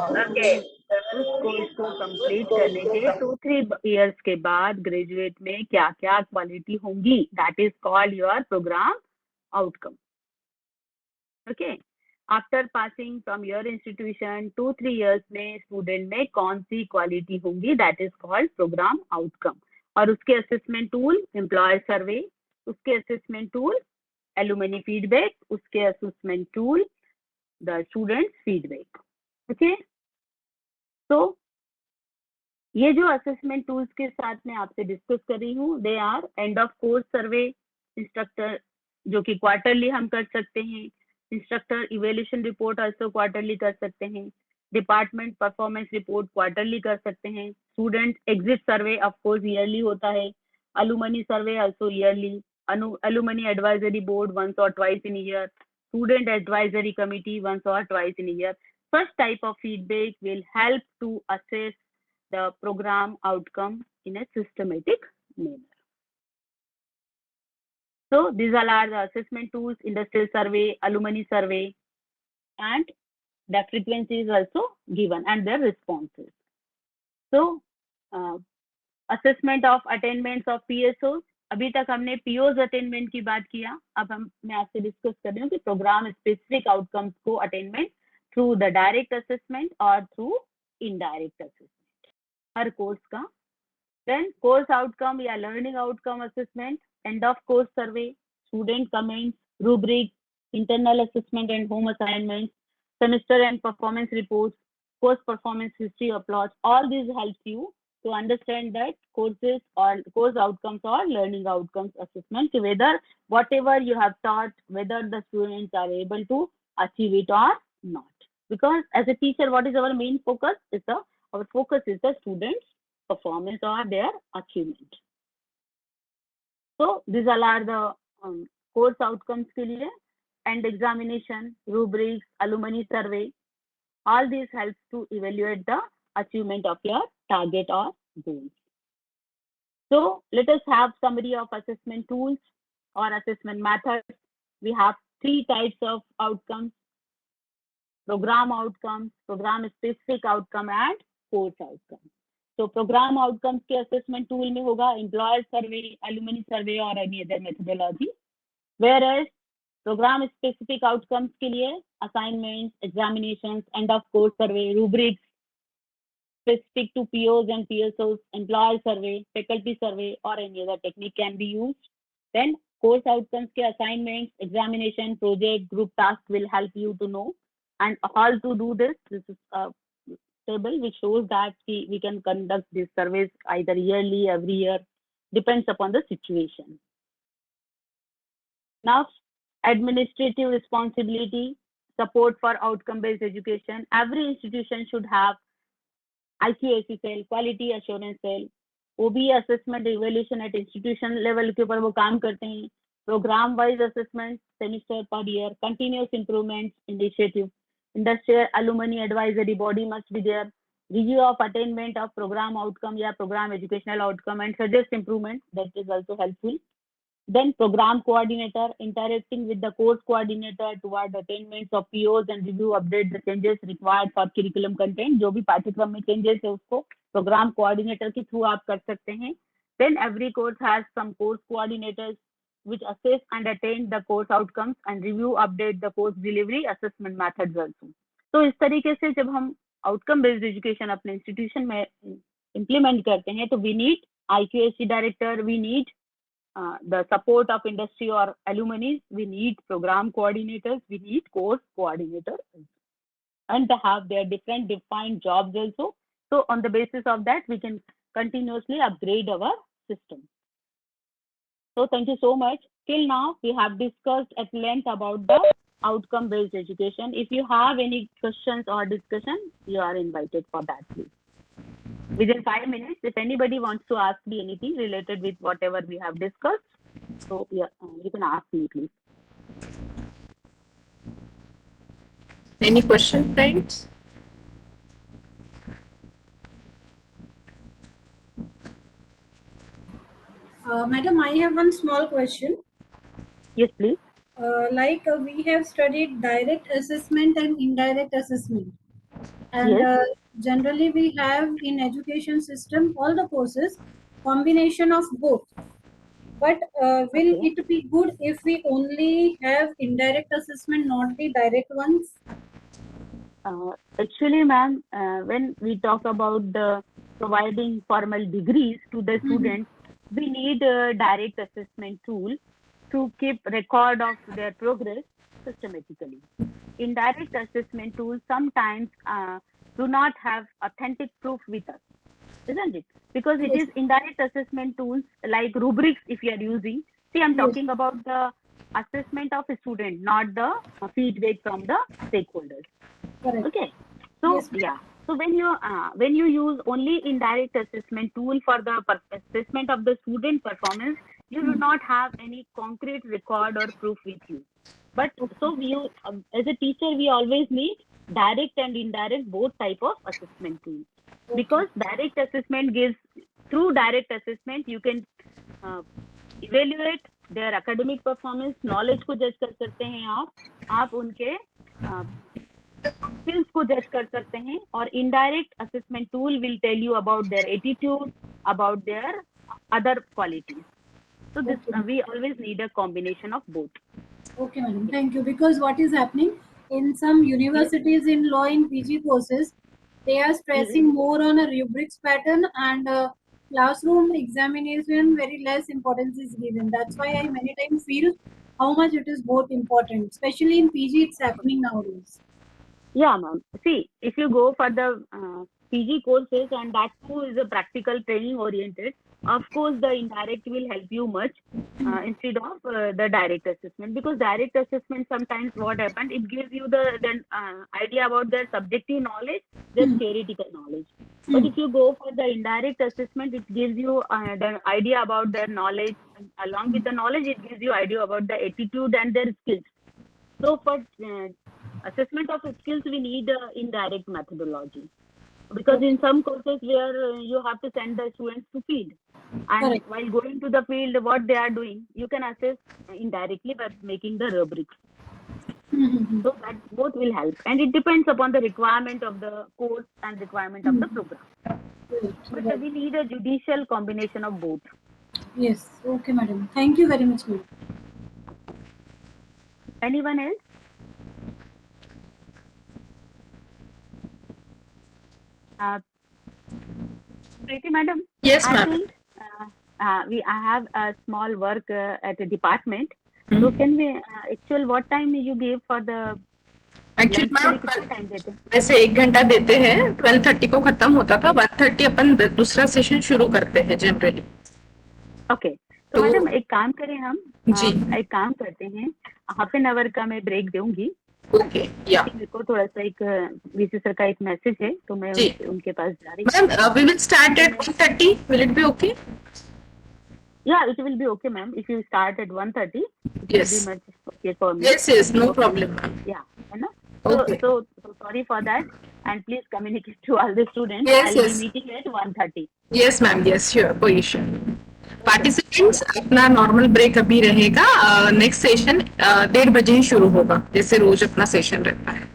उस कोर्स को कंप्लीट करने के 2-3 इयर्स के बाद ग्रेजुएट में क्या क्या क्वालिटी होंगी, that is called your program outcome. Okay, after passing from your institution 2-3 years में स्टूडेंट में कौन सी क्वालिटी होंगी, that is called programme outcome. और उसके असेसमेंट टूल एम्प्लॉयर सर्वे, उसके असेसमेंट टूल एलुमनी फीडबैक, उसके assessment tool the students feedback. Okay, तो ये जो असेसमेंट टूल्स के साथ में आपसे डिस्कस कर रही हूँ, they are end of course survey instructor, जो कि क्वार्टरली हम कर सकते हैं। Instructor evaluation report also quarterly कर सकते हैं। डिपार्टमेंट परफॉर्मेंस रिपोर्ट क्वार्टरली कर सकते हैं। Student exit survey of course yearly होता है। Alumni survey also yearly. Alumni advisory board once और twice in year. Student advisory committee once और twice in year. Such type of feedback will help to assess the program outcome in a systematic manner. So these all are the assessment tools: industrial survey, alumni survey, and the frequency is also given and their responses. So assessment of attainments of PSOs. अभी तक हमने POs attainment की बात किया, अब मैं आपसे discuss कर रही हूँ कि प्रोग्राम स्पेसिफिक आउटकम्स को attainment through the direct assessment और थ्रू इनडायरेक्ट असेसमेंट हर कोर्स का। देन कोर्स आउटकम या learning outcome assessment, and of course survey, student comments, rubric, internal assessment and home assignment, semester and performance reports, course performance history uploads. All these helps you to understand that courses or course outcomes or learning outcomes assessment, whether whatever you have taught, whether the students are able to achieve it or not. Because as a teacher, what is our main focus? Our focus is the students' performance or their achievement. So these all are the course outcomes के लिए, and examination, rubrics, alumni survey. All these helps to evaluate the achievement of your target or goals. So let us have summary of assessment tools or assessment methods. We have 3 types of outcomes: program outcomes, program specific outcome, and course outcome. So program outcomes के assessment tool में होगा employer survey, alumni survey or any other methodology. Whereas program specific outcomes के लिए assignments, examinations, end of course survey, rubrics specific to POs and PSOs, employer survey, faculty survey, or any other technique can be used. Then course outcomes के assignments, examination, project, group task will help you to know and how to do this. This is a table which shows that we can conduct these surveys either yearly, every year, depends upon the situation. Now, administrative responsibility, support for outcome-based education. Every institution should have IQAC cell, quality assurance cell, OBE assessment evaluation at institution level के ऊपर वो काम करते हैं. Program wise assessment, semester per year, continuous improvement initiative. Industrial alumni advisory body must be there. Review of attainment of program outcome या program educational outcome and suggest improvement, that is also helpful. Then program coordinator, interacting with the course coordinator toward attainments of POs and review update the changes required for curriculum content. जो भी पाठ्यक्रम में changes है उसको program coordinator के through आप कर सकते हैं. Then every course has some course coordinators which assess and attain the course outcomes and review update the course delivery assessment methods also. तो इस तरीके से जब हम outcome based education अपने institution में implement करते हैं तो we need IQAC director, we need the support of industry or alumni, we need program coordinators, we need course coordinators, and they have their different defined jobs also. So on the basis of that, we can continuously upgrade our system. So thank you so much. Till now, we have discussed at length about the outcome-based education. If you have any questions or discussion, you are invited for that, please. Within 5 minutes, if anybody wants to ask me anything related with whatever we have discussed, So yeah, you can ask me, please. Any question, friends? Madam, I have one small question. Yes, please. We have studied direct assessment and indirect assessment, and Yes. generally we have in education system all the courses combination of both. But will Okay. it be good if we only have indirect assessment, not the direct ones? Actually, ma'am, when we talk about the providing formal degrees to the students, we need a direct assessment tool to keep record of their progress systematically. Indirect assessment tools sometimes do not have authentic proof with us, isn't it? Because it Yes. is indirect assessment tools like rubrics if you are using. See, I'm Yes. talking about the assessment of a student, not the feedback from the stakeholders. Correct. Okay. So Yes. yeah. So when you use only indirect assessment tool for the assessment of the student performance, you do not have any concrete record or proof with you. But so we as a teacher we always need direct and indirect both type of assessment tools, because direct assessment gives, through direct assessment you can evaluate their academic performance, knowledge को जज कर सकते हैं आप उनके skills को जज कर सकते हैं, और indirect assessment tool will tell you about their attitude, about their other qualities. So this we always need a combination of both. Okay, madam. Thank you. Because what is happening in some universities in law in PG courses, they are stressing more on a rubrics pattern, and classroom examination very less importance is given. That's why I many times feel how much it is both important, especially in PG. It's happening nowadays. Yeah, ma'am. See, if you go for the PG courses and that too is a practical training oriented, of course the indirect will help you much instead of the direct assessment, because direct assessment sometimes what happened, it gives you the idea about their subjective knowledge, their theoretical knowledge. But if you go for the indirect assessment, it gives you the idea about their knowledge, and along with the knowledge, it gives you idea about the attitude and their skills. So for assessment of skills, we need indirect methodology, because in some courses where you have to send the students to field, and Correct. while going to the field, what they are doing, you can assess indirectly by making the rubrics. So that both will help, and it depends upon the requirement of the course and requirement of the program. But we need a judicial combination of both. Yes. Okay, madam. Thank you very much, madam. Anyone else? Preeti madam? Yes, I ma'am. think I have a small work at a department. So can we actual what time you give for the actually lunch के लिए ma'am कितना time देते हैं? वैसे 1 घंटा देते हैं, 12:30 को खत्म होता था, 1:30 अपन दूसरा सेशन शुरू करते हैं जनरली. ओके, तो मैडम एक काम करें हम, जी. एक काम करते हैं, हाफ एन आवर का मैं ब्रेक दूंगी. ओके, या मेरे को थोड़ा सा एक वीसी सर का एक मैसेज है, तो मैं जी. उनके पास जा रही हूँ. Ma'am we will start at 1:30. Will it be okay? Yeah, it will be okay, ma'am. If you start at 1:30, it Yes. will be much okay for me. Yes, no problem, ma'am. Yeah, है ना? So, Okay. so sorry for that, and please communicate to all the students. Yes, I'll yes. be meeting at 1:30. Yes, ma'am. Yes, sure. कोई issue. Participants अपना normal break अभी रहेगा. Next session 1:30 बजे ही शुरू होगा, जैसे रोज अपना सेशन रहता है.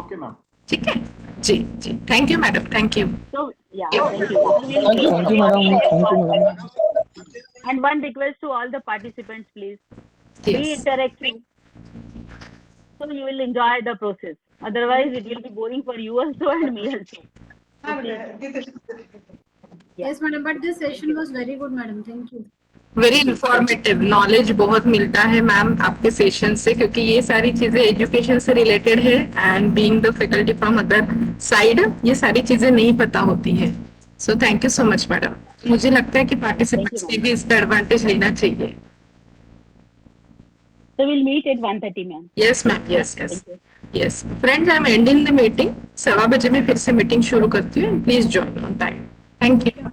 Okay ma'am. ठीक है जी. जी, thank you madam. Thank you. So yeah, thank you. Thank you, madam. Thank you, madam. And one request to all the participants, please be Yes. interactive, so you will enjoy the process. Otherwise, it will be boring for you also and me also. Yes, madam. But this session was very good, madam. Thank you. Very informative. Knowledge बहुत मिलता है ma'am आपके session से, क्योंकि ये सारी चीजें education से रिलेटेड है, and being the faculty from other side ये सारी चीजें नहीं पता होती है. So thank you so much madam. मुझे लगता है कि पार्टिसिपेंट्स ने भी इसका एडवांटेज लेना चाहिए. So we'll meet at 1:30, ma'am. Yes ma'am. Yes yes Thank you. Yes friends, I am ending the meeting. 1:15 बजे मैं फिर से मीटिंग शुरू करती हूँ. Please join on time. Thank you.